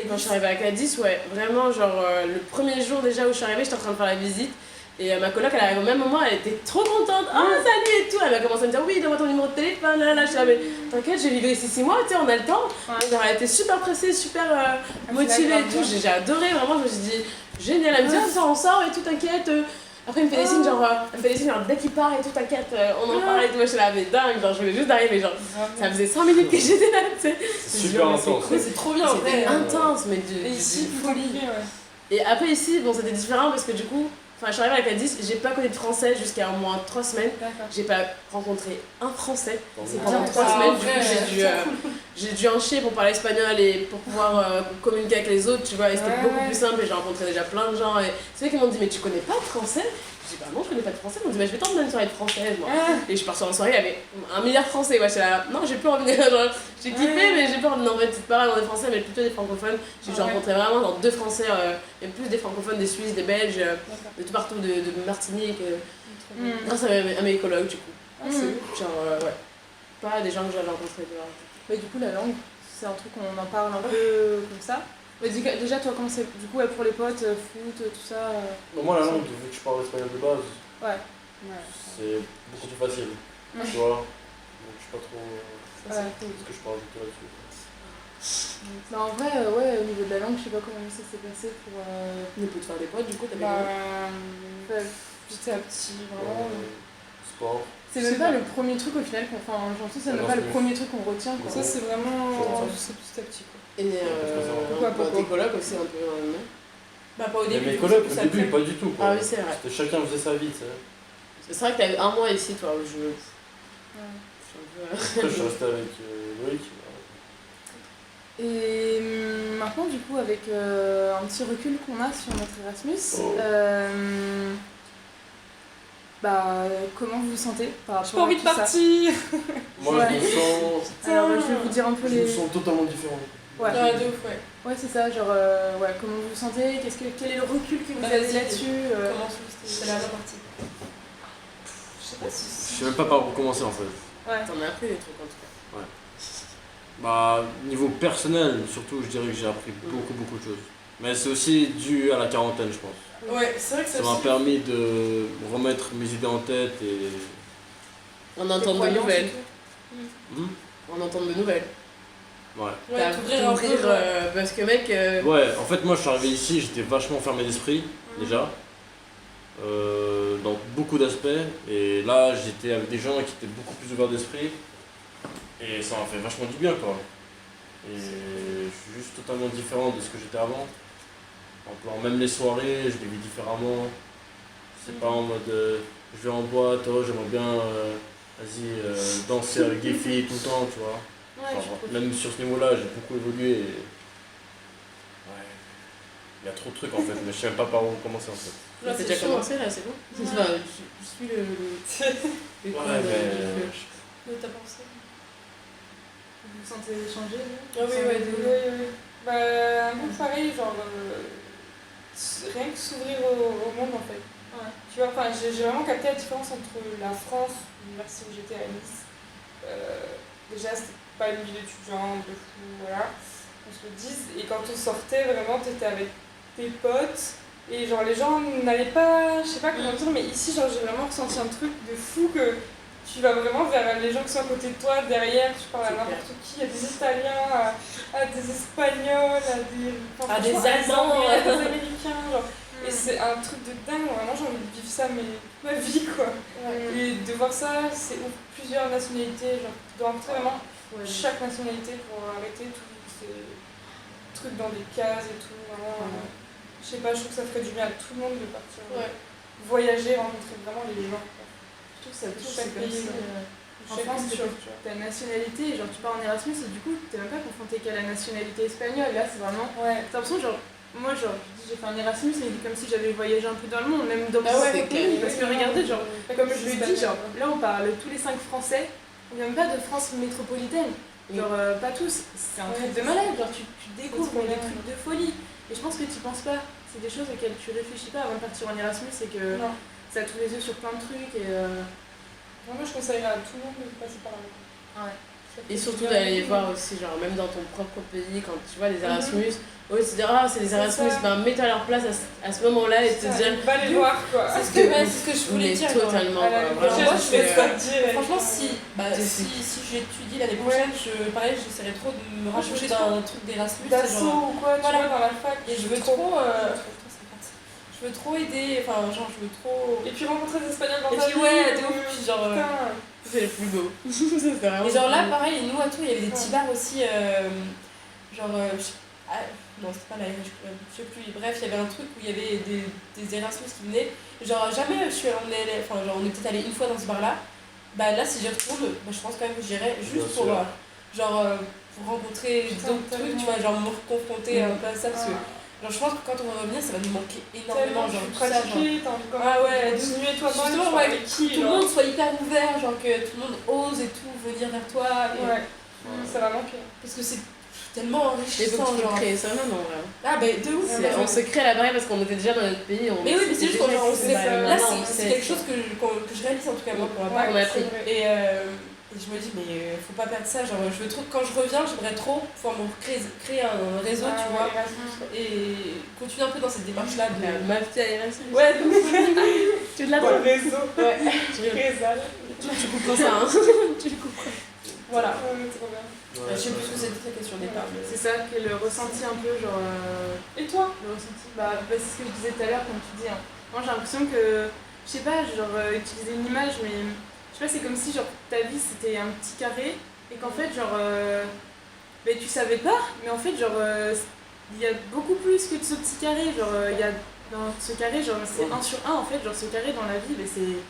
quand je suis arrivée à Cadiz, vraiment, genre, le premier jour déjà où je suis arrivée, j'étais en train de faire la visite. Et ma coloc, elle arrive au même moment, elle était trop contente. Ah, salut et tout. Elle a commencé à me dire oui, donne-moi ton numéro de téléphone. Là, je suis là, mais t'inquiète, j'ai vécu ici 6 mois, tu sais, on a le temps. Donc, elle était super pressée, super motivée et tout. J'ai adoré, vraiment, je me suis dit génial. Elle me dit, on sort et tout, t'inquiète. Après, il me fait des signes, genre, dès qu'il part et tout, t'inquiète, on en parle et tout. Moi, je suis là, mais dingue, genre, je voulais juste d'arriver, genre, ça faisait 5 minutes que j'étais là, tu sais. C'est super intense. C'est trop bien, c'était intense, mais ici, folie. Et après, ici, bon, c'était différent parce que du coup, je suis arrivée à Cadiz, j'ai pas connu de français jusqu'à au moins 3 semaines. J'ai pas rencontré un français. C'est pendant 3 semaines, du coup, j'ai dû en chier pour parler espagnol et pour pouvoir communiquer avec les autres, tu vois. Et c'était beaucoup plus simple et j'ai rencontré déjà plein de gens. Et c'est eux qui m'ont dit, mais tu connais pas de français? J'ai dit, bah non, je connais pas de français. Ils m'ont dit, bah je vais t'emmener une soirée de française, moi. Et je suis partie en soirée, il y avait 1 milliard de français. Ouais, j'étais là, non, j'ai plus envie de. J'ai kiffé, mais j'ai pas envie d'en fait, pas vraiment des français, mais plutôt des francophones. J'ai rencontré vraiment genre 2 français, et plus des francophones, des Suisses, des Belges, de tout partout, de Martinique. Grâce à mes collègues, du coup. Genre, pas des gens que j'avais rencontrés dehors. Mais du coup, la langue, c'est un truc qu'on en parle un peu comme ça. Mais déjà, toi, comment c'est du coup pour les potes, foot, tout ça moi, la langue, vu que je parle espagnol de base, c'est beaucoup plus facile. Tu vois? Donc, je suis pas trop. Parce que je parle tout là-dessus. Mais en vrai, au niveau de la langue, je sais pas comment ça s'est passé pour. Ne peut te faire des potes, du coup, t'as petit à petit, vraiment. Sport. C'est même pas le premier truc au final qu'on. Enfin, j'en sais, c'est même pas le premier truc qu'on retient. Quoi. Ça, c'est vraiment. C'est petit à petit, quoi. Et tes colocs aussi, un peu. Bah, pas au début. Mes colocs, au début, pas du tout. Quoi. Ah oui, c'est vrai. Chacun faisait sa vie, tu sais. C'est vrai que t'as eu 1 mois ici, toi, où je. Après, je suis resté avec Loïc. Et maintenant, du coup, avec un petit recul qu'on a sur notre Erasmus, comment vous vous sentez par J'ai pas rapport à envie de tout ça? partir. Moi, Ouais. je me sens. Alors, je vais vous dire un peu Je les... me sens totalement différent. Ouais, Ouais, de ouf, ouais. ouais c'est ça, genre, comment vous vous sentez? Quel est le recul que vous Bah, avez vas-y. là-dessus? Comment c'est la partie. Je sais pas si. Je sais même pas par où commencer en fait. Ouais. T'en as appris des trucs en tout cas. Bah, niveau personnel, surtout, je dirais que j'ai appris beaucoup de choses. Mais c'est aussi dû à la quarantaine, je pense. Ouais, c'est vrai que Ça m'a permis de remettre mes idées en tête et. On entend de nouvelles. Hmm. On entend de nouvelles. Ouais. T'as t'ouvrir un peu, t'ouvrir, parce que mec, Ouais, en fait, moi je suis arrivé ici, j'étais vachement fermé d'esprit, déjà. Dans beaucoup d'aspects. Et là, j'étais avec des gens qui étaient beaucoup plus ouverts d'esprit. Et ça m'a fait vachement du bien, quoi. Et je suis juste totalement différent de ce que j'étais avant. En plan, même les soirées, je les vis différemment. C'est pas en mode je vais en boîte, oh, j'aimerais bien danser avec des filles tout le temps, tu vois. Ouais, Genre, même sur ce niveau-là, j'ai beaucoup évolué. Et... Ouais. Il y a trop de trucs en fait, mais je sais même pas par où commencer en fait. là, c'est déjà commencé là, c'est bon. Enfin, je suis le Ouais, coin mais... du flush. T'as pensé? Vous vous sentez changer, vous? Ah oui, ouais, de ouf. Oui. Bah, un peu pareil, genre. Rien que s'ouvrir au monde en fait. Ouais. Tu vois, enfin, j'ai vraiment capté la différence entre la France, l'université où j'étais à Nice. Déjà, c'était pas une ville étudiante, de fou, voilà, on se le dise. Et quand on sortait, vraiment, t'étais avec tes potes. Et genre, les gens n'allaient pas, je sais pas comment dire, mais ici, genre, j'ai vraiment ressenti un truc de fou que tu vas vraiment vers les gens qui sont à côté de toi, derrière, tu parles à n'importe qui, à des Italiens, à des Espagnols, À des franchement, Allemands, à des Américains, genre. Et c'est un truc de dingue, vraiment j'ai envie de vivre ça mais toute ma vie quoi. Et de voir ça, c'est ouf, plusieurs nationalités, genre tu dois rentrer vraiment chaque nationalité pour arrêter tous ces trucs dans des cases et tout, vraiment. Je sais pas, je trouve que ça ferait du bien à tout le monde de partir voyager, rencontrer vraiment les gens. Je trouve que ça touche Chaque comme pays, si, en chaque France, culture, ta nationalité, genre tu pars en Erasmus et du coup t'es même pas confronté qu'à la nationalité espagnole, là c'est vraiment... Ouais. T'as l'impression genre, moi genre, j'ai fait un Erasmus et comme si j'avais voyagé un peu dans le monde, même dans Ah ouais, plusieurs pays, parce que regardez, genre, comme je le dis, Espagnol. genre, là on parle tous les 5 français, on vient même pas de France métropolitaine, genre pas tous, c'est un truc de malade, genre tu découvres des trucs de folie, et je pense que tu penses pas, c'est des choses auxquelles tu réfléchis pas avant de partir en Erasmus, c'est que ça t'ouvre les yeux sur plein de trucs et... Moi je conseillerais à tout le monde de passer par là. Ouais. Et surtout d'aller voir aussi, genre même dans ton propre pays, quand tu vois les Erasmus, au lieu de se dire ah c'est les Erasmus, ben mets-toi à leur place à ce moment-là et te dire. Va les voir quoi. C'est ce que je voulais dire. Totalement. Moi je fais ça dire. Franchement, si j'étudie l'année prochaine, pareil, j'essaierai trop de me rapprocher d'un truc d'Erasmus. D'assaut ou quoi, tu vois, dans la fac. Et je veux trop. Je veux trop aider, enfin, genre, je veux trop. Et puis rencontrer des Espagnols dans Et ta puis, vie. ouais, de ouf, puis genre. C'est le plus beau. Et genre là, pareil, nous à tout, il y avait des petits bars aussi, genre. Non, c'était pas la RH Club, je sais plus. Bref, il y avait un truc où il y avait des Erasmus qui venaient. Genre, jamais je suis allée, enfin, genre, on est peut-être allé une fois dans ce bar-là. Bah là, si j'y retourne, je pense quand même que j'irai juste pour, genre, pour rencontrer d'autres trucs, tu vois, genre me reconfronter un peu à ça, parce que. Genre, je pense que quand on va revenir, ça va nous manquer énormément. Genre, tout ça, genre. Continuer toi-même. Justement, ouais, que tout le monde soit hyper ouvert, genre que tout le monde ose et tout venir vers toi. Ouais, ça va manquer. Parce que c'est tellement enrichissant. Il faut créer ça même en vrai. Ah, bah de ouf. On se crée à la base parce qu'on était déjà dans notre pays. Mais oui, mais c'est juste qu'on genre, là, c'est quelque chose que je réalise en tout cas moi pour la part. On a appris. Et je me dis, mais faut pas perdre ça. Genre, je veux trop, quand je reviens, j'aimerais trop pouvoir me créer un réseau, tu vois. Et continuer un peu dans cette démarche-là. Ma petite Erasmus. Ouais, Tu es de la Pour le réseau. Ouais. Tu couperas ça, hein. Tu le couperas. Voilà. Trop bien. Je sais plus ce que c'était ta question au départ. C'est ça, que le ressenti un peu, genre... Et toi? Le ressenti, c'est ce que je disais tout à l'heure, comme tu dis. Hein. Moi, j'ai l'impression que, je sais pas, genre, utiliser une image, mais... Je sais pas, c'est comme si, genre, ta vie, c'était un petit carré, et qu'en fait, genre... tu savais pas, mais en fait, genre... il y a beaucoup plus que de ce petit carré, genre, il y a... Dans ce carré, genre, c'est 1 sur 1, en fait, genre, ce carré dans la vie, c'est...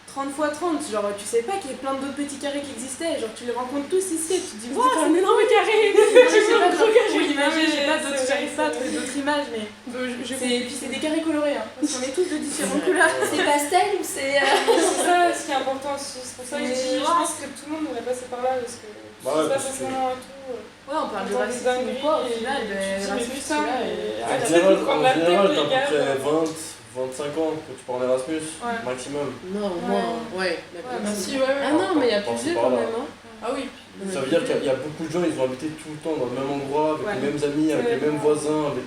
30 x 30, genre tu sais pas qu'il y a plein d'autres petits carrés qui existaient, genre tu les rencontres tous ici et tu te dis Wow, c'est un énorme carré. J'arrive pas à trouver d'autres images, mais et puis c'est des carrés colorés, hein, parce qu'on est tous de différentes couleurs. C'est pastel ou c'est. C'est ça ce qui est important aussi, c'est pour ça que je pense que tout le monde devrait passer par là, parce que Ouais, pas forcément et tout. Ouais, on parle de Dans racisme des ou quoi, au dingueries, final, et tu dis, mais Erasmus, putain, là, mais En arrêtez général, de prendre la tête, t'as à les peu gars. près 20-25 ans quand tu pars en Erasmus, Ouais. maximum. Non, moi, ouais. Ouais, Bah si, ouais. Ah non, mais il y a Par- plus vieux par quand là. même. Hein. Ah oui. Ça veut dire qu'il y a beaucoup de gens, ils ont habité tout le temps dans le même endroit, avec Ouais. les mêmes amis, avec les mêmes voisins. Avec...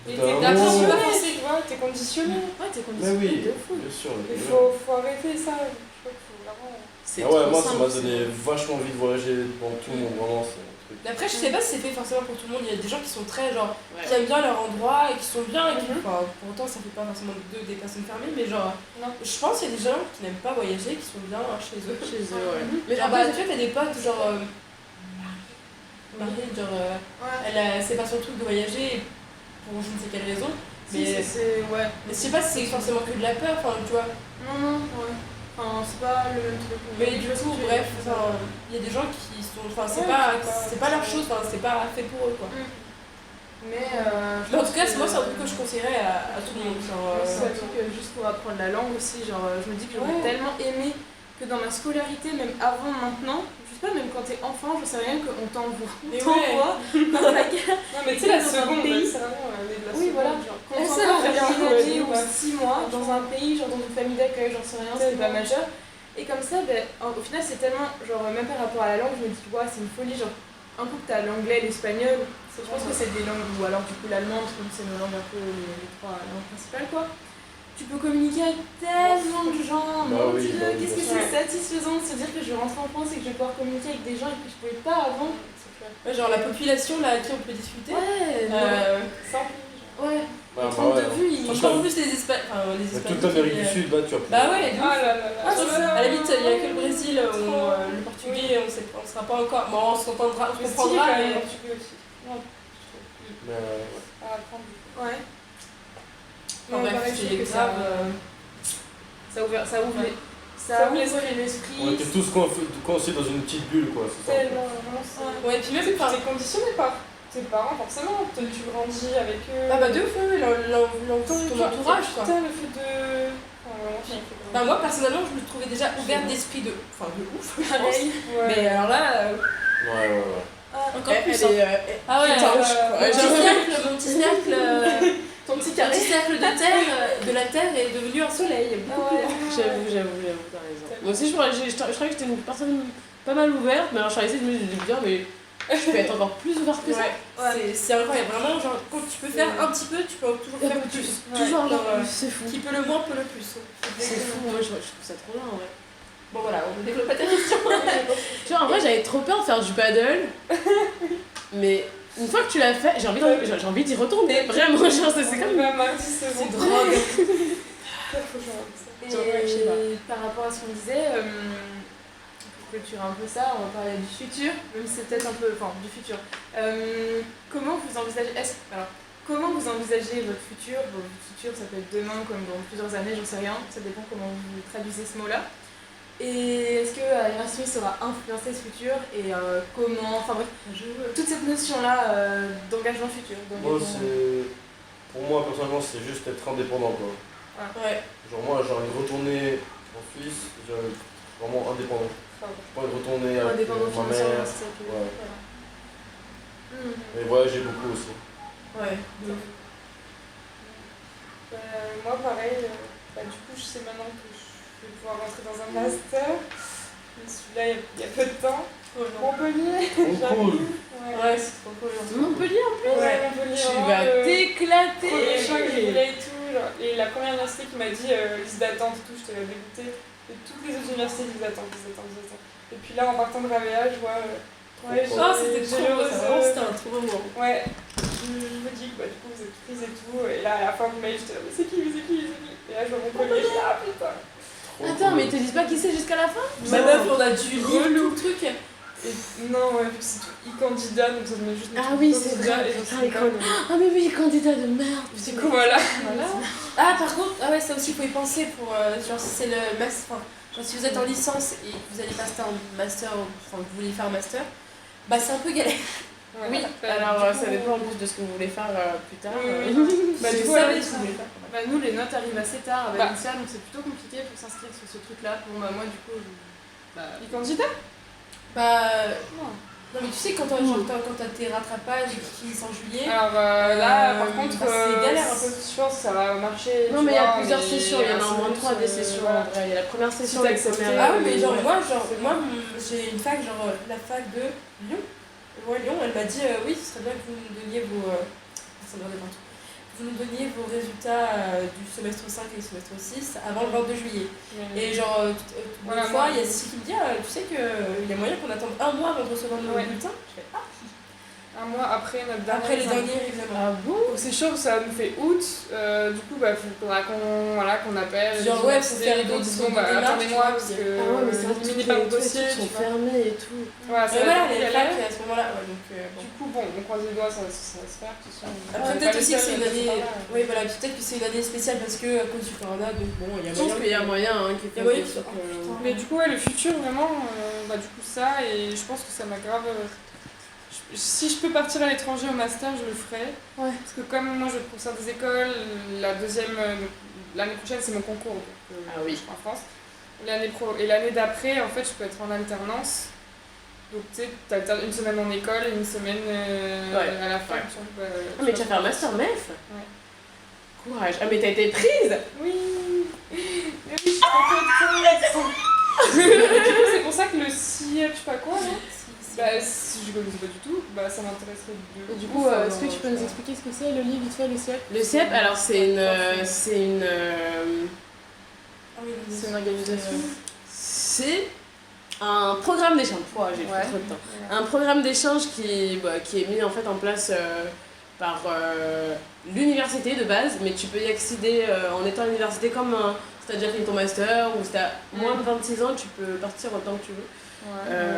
Et T'as un t'es moment- conditionné, tu vois, t'es conditionné. Ouais, t'es Mais conditionné oui, de fou. bien sûr. Il faut arrêter ça. Je crois qu'il faut vraiment. C'est Ah ouais, trop moi ça simple, m'a c'est- donné vachement envie de voyager dans tout le monde, vraiment. C'est un truc. Après, je sais pas si c'est fait forcément pour tout le monde. Il y a des gens qui sont très genre. Ouais. Qui aiment bien leur endroit et qui sont bien et qui. Mhm. Enfin, pour autant, ça fait pas forcément des personnes fermées, mais genre. Non. Je pense qu'il y a des gens qui n'aiment pas voyager, qui sont bien chez eux. Chez eux, ouais. Mais genre, après, bah, tu vois, t'as des potes, genre. Marie, genre. C'est pas son truc de voyager pour je ne sais quelle raison. Si, Mais, c'est. Ouais. mais je sais pas si c'est forcément que de la peur, enfin, tu vois. Non, ouais. Enfin, c'est pas le même truc. Mais du coup, bref, enfin, il y a des gens qui sont. Enfin, c'est pas leur chose, enfin, c'est pas fait pour eux, quoi. Mais En tout cas, moi, c'est un truc que je conseillerais à tout le monde. Genre, c'est un truc juste pour apprendre la langue aussi. Genre, je me dis que j'aurais tellement aimé que dans ma scolarité, même avant, maintenant, je sais pas, même quand t'es enfant, je sais rien qu'on t'envoie. On Mais t'envoie dans la guerre. Non, mais tu sais, la Dans un seconde, pays. c'est vraiment de la Oui, seconde. voilà. Genre. Quand ça, on on fait revient, un année ou ouais. 6 mois dans un pays, genre dans une famille d'accueil, j'en sais rien, c'est pas majeur. Et comme ça, ben, au final, c'est tellement, genre, même par rapport à la langue, je me dis, ouais, c'est une folie. Genre, un coup que t'as l'anglais, l'espagnol, je pense que c'est des langues, ou alors du coup l'allemand, parce que c'est nos langues un peu les 3 langues principales, quoi. Tu peux communiquer avec tellement de gens, Bah mon oui, Dieu, bah oui, qu'est-ce que bien c'est satisfaisant de se dire que je vais rentrer en France et que je vais pouvoir communiquer avec des gens et que je pouvais pas avant. ouais, genre la population là à qui on peut discuter. Ouais, Simple. ouais. Bah, Les trente ouais, de vue, ils Franchement, en plus, les Espagnols. Enfin, les Mais Espagnols. toute l'Amérique du Sud, là, tu as Bah ouais, de ouf. Ah là là là. Ah, c'est ça. À la limite, il n'y a que le Brésil, Trop. le portugais, on sera pas encore. Bon, on s'entendra, on Le style, comprendra, quand même, mais. portugais aussi. Ouais, je trouve. Mais, À apprendre. Ouais. Enfin, Non, bref, pareil, je trouve c'est que grave. ça ouvre Ouais. ça ouvre ouvre on l'esprit. était tous coincés dans une petite bulle, quoi. C'est ça. Tellement, vraiment, c'est. Ouais, et puis même, Tu enfin. es conditionné par tes parents, forcément. Tu grandis avec eux. Ah bah, de feu, ton entourage, quoi. Putain, le fait de. Enfin, vraiment, ça me fait Bah, moi, personnellement, je me trouvais déjà ouverte d'esprit de. Enfin, de ouf, je pense. Pareil. Ouais. Mais alors là. Ouais. Encore Elle plus. est, Ah ouais, étanche, quoi. mon petit cercle. Ton petit Mon carré. petit cercle de terre, de la terre est devenu un soleil. Beaucoup plus. J'avoue, t'as raison. Moi aussi, je croyais que j'étais une personne pas mal ouverte, mais alors je suis allée essayer de me dire, mais je peux être encore plus ouverte que ça. Ouais. C'est incroyable, vraiment, genre, quand tu peux faire un petit peu, tu peux toujours faire plus. Toujours genre, encore plus, c'est fou. Qui peut le moins, peut le plus. C'est fou, moi je trouve ça trop bien en vrai. Bon voilà, on développe pas ta question. Tu vois, en vrai, j'avais trop peur de faire du paddle, mais une fois que tu l'as fait, j'ai envie d'y retourner. Vraiment, genre, c'est comme. Bah, mardi, c'est bon. C'est drogue. Faut que je regarde ça. Et je sais pas. par rapport à ce qu'on disait, pour clôturer un peu ça, on va parler du futur, même si c'est peut-être un peu. Enfin, du futur. Comment vous envisagez. Comment vous envisagez votre futur? Votre futur, ça peut être demain, comme dans plusieurs années, j'en sais rien, ça dépend comment vous traduisez ce mot-là. Et est-ce que Erasmus aura influencé ce futur et comment. Enfin bref, toute cette notion-là d'engagement futur. Moi, pour moi, personnellement, c'est juste être indépendant, quoi. Ouais. Genre, moi, j'ai envie de retourner en Suisse, j'ai envie d'être vraiment indépendant. J'ai pas envie de retourner avec Indépendant ma financièrement, mère. c'est ça que. Ouais. Voilà. Et voyager beaucoup aussi. Ouais. Moi, pareil, du coup, je sais maintenant que je vais pouvoir rentrer dans un master. Celui-là, il y a peu de temps. Montpellier, Trop cool. Ouais, c'est trop cool. Montpellier en plus. Ouais, Montpellier. Tu vraiment, vas t'éclater. premier choix que je voulais et tout. Genre. Et la première université qui m'a dit liste d'attente et tout, j'étais là dégoûtée. Et toutes les autres universités, liste d'attente. Et puis là, en partant de Ravea, je vois. Oh, c'était trop beau, c'était un trop beau moment. Ouais, je me dis que du coup vous êtes prise et tout, et là à la fin du mail j'étais là, mais c'est qui? Et là je vois Montpellier, je dis ah putain. Attends, mais ils te disent pas qui c'est jusqu'à la fin? Ma meuf, on a dû lire tout le truc. Et non, ouais, vu que c'est tout e-candidat, donc ça me met juste. Ah oui, c'est vrai. Et je me suis dit, Ah mais oui, candidat de merde. du coup voilà. Ah, par contre, ah ouais, ça aussi, il faut y penser pour. Genre, si c'est le master. Enfin, genre, si vous êtes en licence et que vous allez passer en master, enfin, que vous voulez faire un master, bah, c'est un peu galère. Ouais. Oui, alors ça dépend en plus de ce que vous voulez faire plus tard. Bah, du coup, ça, alors, mais vous voulez faire. nous, les notes arrivent assez tard avec Bah. l'INSEA, donc c'est plutôt compliqué pour s'inscrire sur ce truc-là. Bon, bah, moi, du coup, Les candidats Bah. Non. Non, mais tu sais, quand t'as tes rattrapages qui finissent en juillet. Alors là, par contre, bah, c'est galère un peu. je pense que ça va marcher. Non, tu mais il y a vois, plusieurs mais sessions, il y en a au moins 3 des sessions. voilà. En vrai. Il y a la première session, Si les t'acceptes. premières. Ah oui, mais genre, ouais. moi, j'ai une fac, genre la fac de Lyon. Ouais, Lyon, elle m'a dit oui, ce serait bien que vous nous donniez vos. Ça me redonne partout. Vous nous donniez vos résultats du semestre 5 et du semestre 6 avant le 22 juillet. Et genre, Voilà, une fois, moi- il y a Cécile qui me dit tu sais qu'il y a moyen qu'on attende un mois avant de recevoir nos Ouais. bulletins. Je fais Un mois après notre dernier après les examen. derniers examens. Ah bon? Donc c'est chaud, ça nous fait août. Du coup, bah, faudra qu'on appelle. Genre, les ouais, universités, faut faire ils d'autres disent, bon, bah, démarches, attendez-moi, tu vois, parce que Ah ouais, mais c'est vrai que éliminez tous pas les le dossier, trucs sont tu vois. fermés et tout. Voilà, Et voilà, les galère. facs à ce moment-là. Ouais, donc, bon. Du coup, bon, on croise les doigts, ça va se faire. de toute façon. On Après, est peut-être pas les aussi que seuls, c'est une année. pas mal. Oui, voilà, peut-être que c'est une année spéciale parce que à cause du corona, donc bon, il y a Je pense qu'il y a moyen qu'il Il y a moyen fasse des que- trucs, oh, putain. Mais du coup, ouais, le futur, vraiment, bah, du coup, ça, et je pense que ça m'a grave. Si je peux partir à l'étranger au master, je le ferai. Ouais. Parce que comme moi, je pour certaines écoles, la deuxième. L'année prochaine, c'est mon concours. Donc, Ah oui. je serai en France. Et l'année d'après, en fait, je peux être en alternance. Donc, tu sais, t'alternes une semaine en école et une semaine à la fac. Ouais. Ah, mais tu vas faire un master MEF? Ouais. Courage. Ah, mais t'as été prise? Oui. Mais oui, je suis trop contente. Du coup, c'est pour ça que le CIEP, je sais pas quoi, là. Bah, si je connaissais pas du tout, bah ça m'intéresserait de. Et du coup, est-ce que tu peux nous expliquer ce que c'est le livre vite fait, le CIEP? Le CIEP, alors c'est une Ah oui, C'est une organisation. c'est un programme d'échange. Oh, j'ai Ouais. pris trop de temps. Un programme d'échange qui est mis en fait en place par l'université de base, mais tu peux y accéder en étant à l'université comme si tu as déjà fait ton master ou si tu as moins de 26 ans, tu peux partir autant que tu veux. Ouais.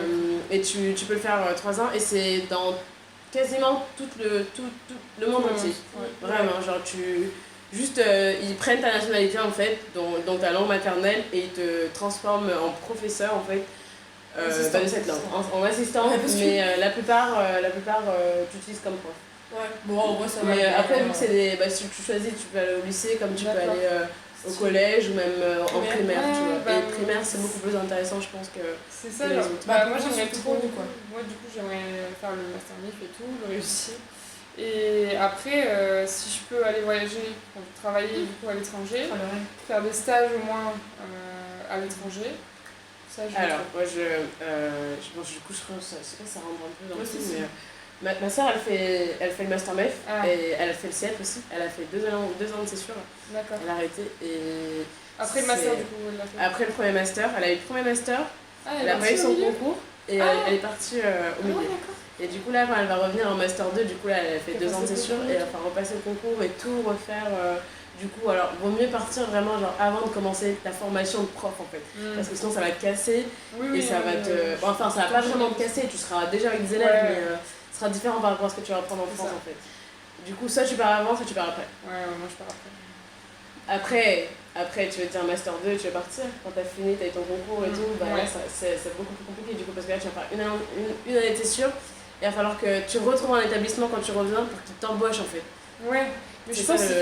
Et tu peux le faire 3 ans et c'est dans quasiment tout le monde entier. Ouais. Vraiment, genre ils prennent ta nationalité en fait, donc ta langue maternelle et ils te transforment en professeur en fait de cette langue, en assistant, Ouais, parce que- mais la plupart tu utilises comme prof. Ouais, bon, en vrai, ça va. Mais après, vu que c'est si tu choisis, tu peux aller au lycée comme tu peux D'accord. aller au collège ou même en primaire, tu vois. bah, Et primaire, c'est beaucoup plus intéressant, je pense que. C'est ça, les genre, autres. bah, Bah, moi pour j'aimerais surtout trop, pour nous, quoi. moi du coup j'aimerais faire le master MIF et tout, le réussir. Et après, si je peux aller voyager, pour travailler du coup à l'étranger, Oh, le rêve. faire des stages au moins à l'étranger, ça je Alors, moi, du coup, je pense que ça rentre un peu dans Ouais, le si, film, si. mais ma soeur, elle fait le Master MEF Ah. et elle a fait le CIEP aussi. Elle a fait 2 ans de césure. D'accord. Elle a arrêté et Après le master du coup, elle l'a fait. après le premier master, elle a eu le premier master, Ah, elle a pas eu son milieu. concours et elle est partie au milieu. Et du coup, là, quand elle va revenir en Master 2, du coup, là, elle a fait Elle 2 ans de passe le césure concours. et elle va repasser le concours et tout refaire. Du coup, alors, vaut mieux partir vraiment genre avant de commencer ta formation de prof en fait. Parce que sinon, ça va te casser Oui, et ça va te. Enfin, ça va pas vraiment te casser, tu seras déjà avec des élèves, Ouais. mais ce sera différent par rapport à ce que tu vas apprendre en C'est France ça. en fait. Du coup, soit tu pars avant, soit tu pars après. Ouais, moi je pars après. Après, tu veux te dire Master 2, tu veux partir. Quand t'as fini, t'as eu ton concours et tout, bah Ouais. là, c'est beaucoup plus compliqué du coup, parce que là, tu vas faire une année, t'es sûr. Et il va falloir que tu retrouves un établissement quand tu reviens pour qu'il t'embauche en fait. Ouais, mais je C'est pense ça, que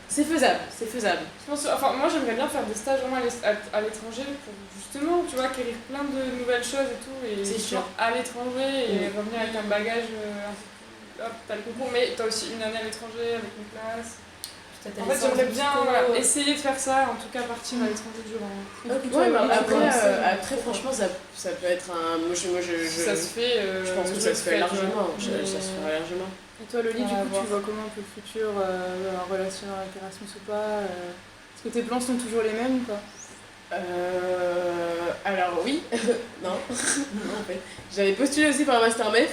c'est faisable. C'est faisable. Je pense, enfin, moi j'aimerais bien faire des stages vraiment à l'étranger pour justement, tu vois, acquérir plein de nouvelles choses et tout, et C'est sûr. genre à l'étranger et revenir avec un bagage un peu plus. Hop, t'as le concours, mais t'as aussi une année à l'étranger avec une classe. En fait, j'aimerais bien essayer de faire ça, en tout cas partir à l'étranger durant. Ouais, mais tu après, commences, après franchement, ça peut être un. Moi, Ça se fait. je pense que je ça le se fait ferai, largement. tu vois. Ça se fait largement. Et toi, Loli, du On va coup, voir. tu vois comment un peu le futur en relation avec Erasmus ou pas Est-ce que tes plans sont toujours les mêmes ou pas? Alors oui, non. Non, en fait. J'avais postulé aussi pour un master MEF,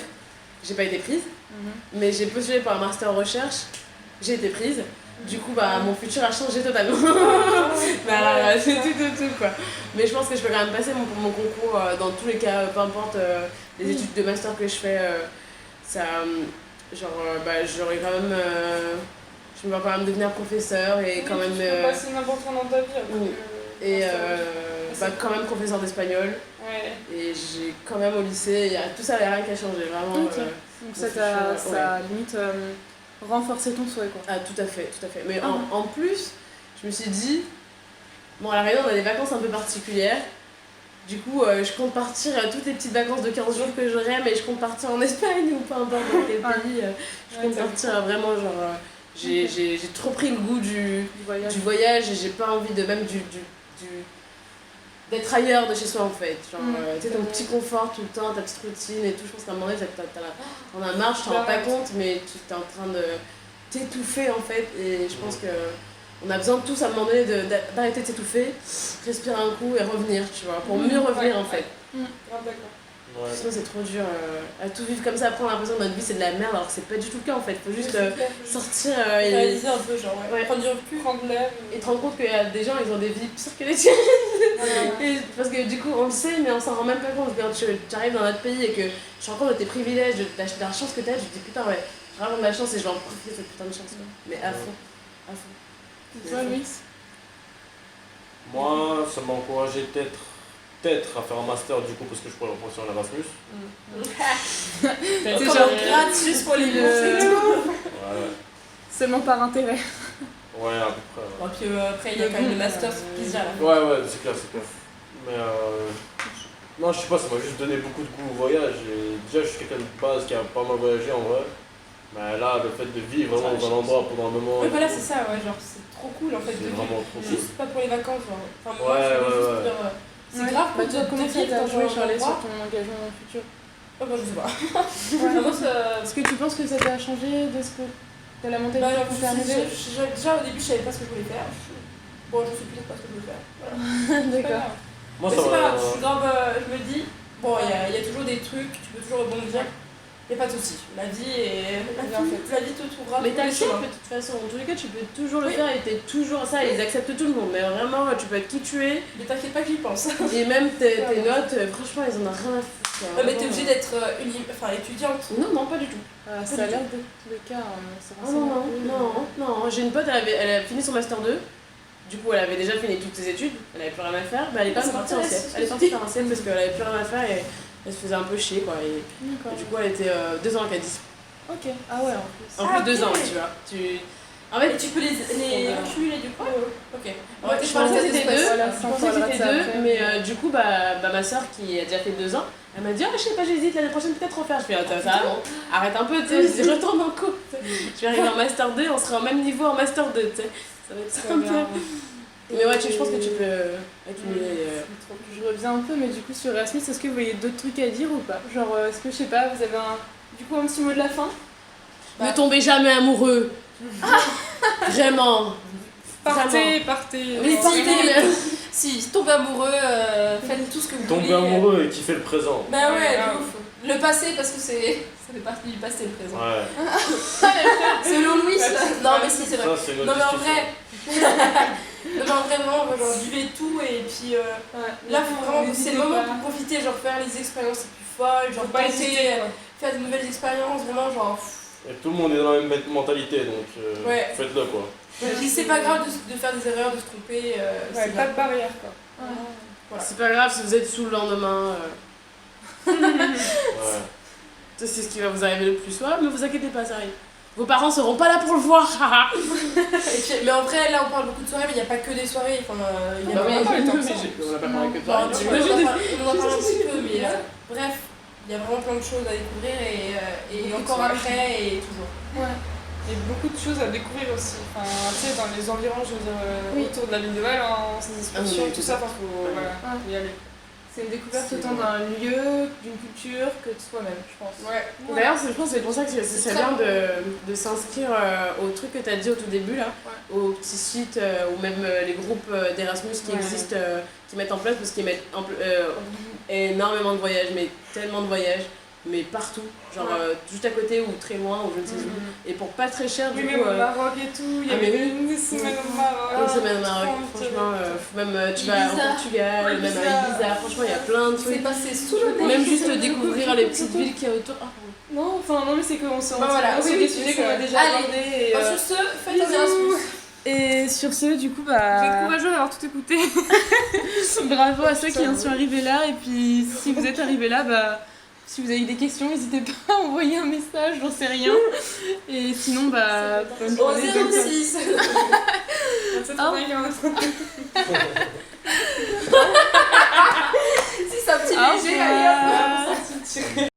j'ai pas été prise, mais j'ai postulé pour un master recherche, j'ai été prise. Du coup, bah, mon futur a changé totalement. Bah, c'est tout quoi. Mais je pense que je peux quand même passer mon concours dans tous les cas, peu importe les études de master que je fais, ça, genre, bah, j'aurais quand même, je je me vois quand même devenir professeur et quand même... Tu peux passer n'importe où dans ta vie. Et quand même professeur d'espagnol. Ouais. Et j'ai quand même au lycée, tout ça, il n'y a rien qui a changé, vraiment. Ok. Donc ça a limite renforcé ton souhait, quoi. Ah, tout à fait. Mais en plus, je me suis dit, bon, à La Réunion, on a des vacances un peu particulières. Du coup, je compte partir à toutes les petites vacances de 15 jours que j'aurai, mais je compte partir en Espagne ou peu importe dans quel pays. Je compte partir vraiment, genre... J'ai trop pris le goût du voyage et j'ai pas envie de même d'être ailleurs de chez soi en fait. Genre, tu sais, ton petit confort tout le temps, ta petite routine et tout. Je pense qu'à un moment donné, t'en as marre, je t'en rends pas compte, mais tu t'es en train de t'étouffer en fait. Et je pense que on a besoin de tous à un moment donné d'arrêter de s'étouffer, respirer un coup et revenir, tu vois, pour mieux revenir en fait. D'accord. Ouais. Sinon c'est trop dur à tout vivre comme ça, après on a l'impression que notre vie c'est de la merde alors que c'est pas du tout le cas en fait. Faut juste sortir et réaliser un peu, genre, prendre du recul, prendre l'air. Et te rendre compte qu'il y a des gens, ils ont des vies pires que les tiennes. Et parce que du coup, on le sait, mais on s'en rend même pas compte. Quand tu arrives dans notre pays et que tu te rends compte de tes privilèges, de la chance que t'as, tu te dis putain, ouais, j'ai vraiment de la chance et je vais en profiter de cette putain de chance. Quoi. Mais à fond. Et toi, Louis? Moi, ça m'a encouragé peut-être à faire un master du coup parce que je pourrais reprendre en Erasmus. c'est genre gratuit pour les bourses. Ouais. Seulement par intérêt. Ouais, à peu près. Bon, puis après, il y a quand même le master qui se gère là. Ouais, c'est clair. Mais non, je sais pas, ça m'a juste donné beaucoup de goût au voyage. Et déjà, je suis quelqu'un de base qui a pas mal voyagé en vrai. Mais là, le fait de vivre vraiment dans un endroit pendant un moment. Ouais, voilà, c'est ça, ouais, genre c'est trop cool en fait de vraiment trop cool. juste pas pour les vacances, genre. Enfin, moi, Ouais. c'est grave pour toi, comment ça t'a joué, Charlie, sur endroit. ton engagement futur? Oh, bah, je sais pas. Moi, ça... Est-ce que tu penses que ça t'a changé de ce que de la mentalité Bah, que t'es arrivée? déjà au début, je savais pas ce que je voulais faire. Bon, je sais plus pas ce que je voulais faire. Voilà. D'accord. Moi, Mais ça c'est pas grave, va. je suis grave, je me dis, bon, il y a toujours des trucs, tu peux toujours rebondir. Y a pas de soucis. La vie te trouvera. Mais t'as le choix, chemin. de toute façon, en tous les cas, tu peux toujours le faire et t'es toujours ça, ils acceptent tout le monde. Mais vraiment, tu peux être qui tu es. Mais t'inquiète pas que j'y pense. Et même tes notes, franchement, ils en ont rien à foutre. Ouais, mais t'es obligée d'être étudiante. Non, pas du tout. Ça a l'air de tous les cas. Non, j'ai une pote, elle a fini son master 2. Du coup, elle avait déjà fini toutes ses études, elle avait plus rien à faire, mais elle est quand même partie en CF. Elle est partie faire un CF parce qu'elle avait plus rien à faire et elle se faisait un peu chier quoi. Et du coup, elle était 2 ans à Cadiz. Ok, ah ouais, en plus. En plus, 2 ans, tu vois. En fait, tu peux les cumuler du coup. Ok. Ouais, je pensais que c'était 2, mais du coup, ma soeur qui a déjà fait 2 ans, elle m'a dit je sais pas, j'hésite l'année prochaine peut-être refaire. Je fais ça va, bon, arrête un peu, tu sais, je dis retourne en cours. Je vais arriver en master 2, on sera au même niveau en master 2, tu sais. Ça va être simple. Mais ouais, je pense que tu peux accumuler. Je reviens un peu, mais du coup, sur Erasmus, est-ce que vous voyez d'autres trucs à dire ou pas? Genre, est-ce que, je sais pas, vous avez un petit mot de la fin? Ne tombez jamais amoureux. Vraiment. Partez. Mais si tombez amoureux, faites tout ce que vous voulez. Tomber amoureux et kiffer le présent. Bah ouais, de ouf. Le passé, parce que ça fait partie du passé, le présent. Ouais. Selon Louis, non mais si, c'est vrai. Ça, c'est une Non autre mais en discussion. vrai, vraiment, genre vivez tout et puis là, faut vraiment, c'est le moment pour profiter, genre faire les expériences les plus folles, genre pas tenter, hésiter, faire de nouvelles expériences, vraiment genre. Et tout le monde est dans la même mentalité, donc faites-le quoi. Puis c'est pas grave de faire des erreurs, de se tromper. Ouais, pas de barrière quoi. Voilà. C'est pas grave si vous êtes sous le lendemain. Ouais. C'est ce qui va vous arriver le plus soir, mais vous inquiétez pas, ça arrive. Vos parents seront pas là pour le voir, Mais en vrai, là on parle beaucoup de soirées, mais il n'y a pas que des soirées. Enfin, on n'a pas parlé que de on en parle un petit peu, mais bref, il y a vraiment plein de choses à découvrir et encore après et toujours. Ouais. Et beaucoup de choses à découvrir aussi. Enfin, tu sais, dans les environs, je veux dire, autour de la ville de Valence, ces excursions, tout ça, faut y aller. C'est une découverte autant d'un lieu, d'une culture que de soi-même, je pense. Ouais. D'ailleurs, je pense que c'est pour ça que c'est bien de s'inscrire au truc que tu as dit au tout début, là, aux petits sites ou même les groupes d'Erasmus qui existent, qui mettent en place, parce qu'ils mettent énormément de voyages, mais tellement de voyages. mais partout, genre juste à côté ou très loin ou je ne sais où. Et pour pas très cher, du oui, coup. Même au Maroc et tout, il y avait une semaine au Maroc. Une semaine au Maroc, franchement, même tu vas au Portugal, même à Ibiza, franchement, il y a plein de trucs. C'est passé sous le nez. Même juste découvrir les petites villes qu'il y a autour. Non, mais c'est qu'on s'en c'est des sujets qu'on a déjà abordés. Sur ce, faites un Erasmus. Et sur ce, du coup, Vous êtes courageux d'avoir tout écouté. bravo à ceux qui en sont arrivés là. Et puis, si vous êtes arrivés là, si vous avez des questions, n'hésitez pas à envoyer un message, j'en sais rien. Et sinon, bonne journée. Au 06. C'est trop bien.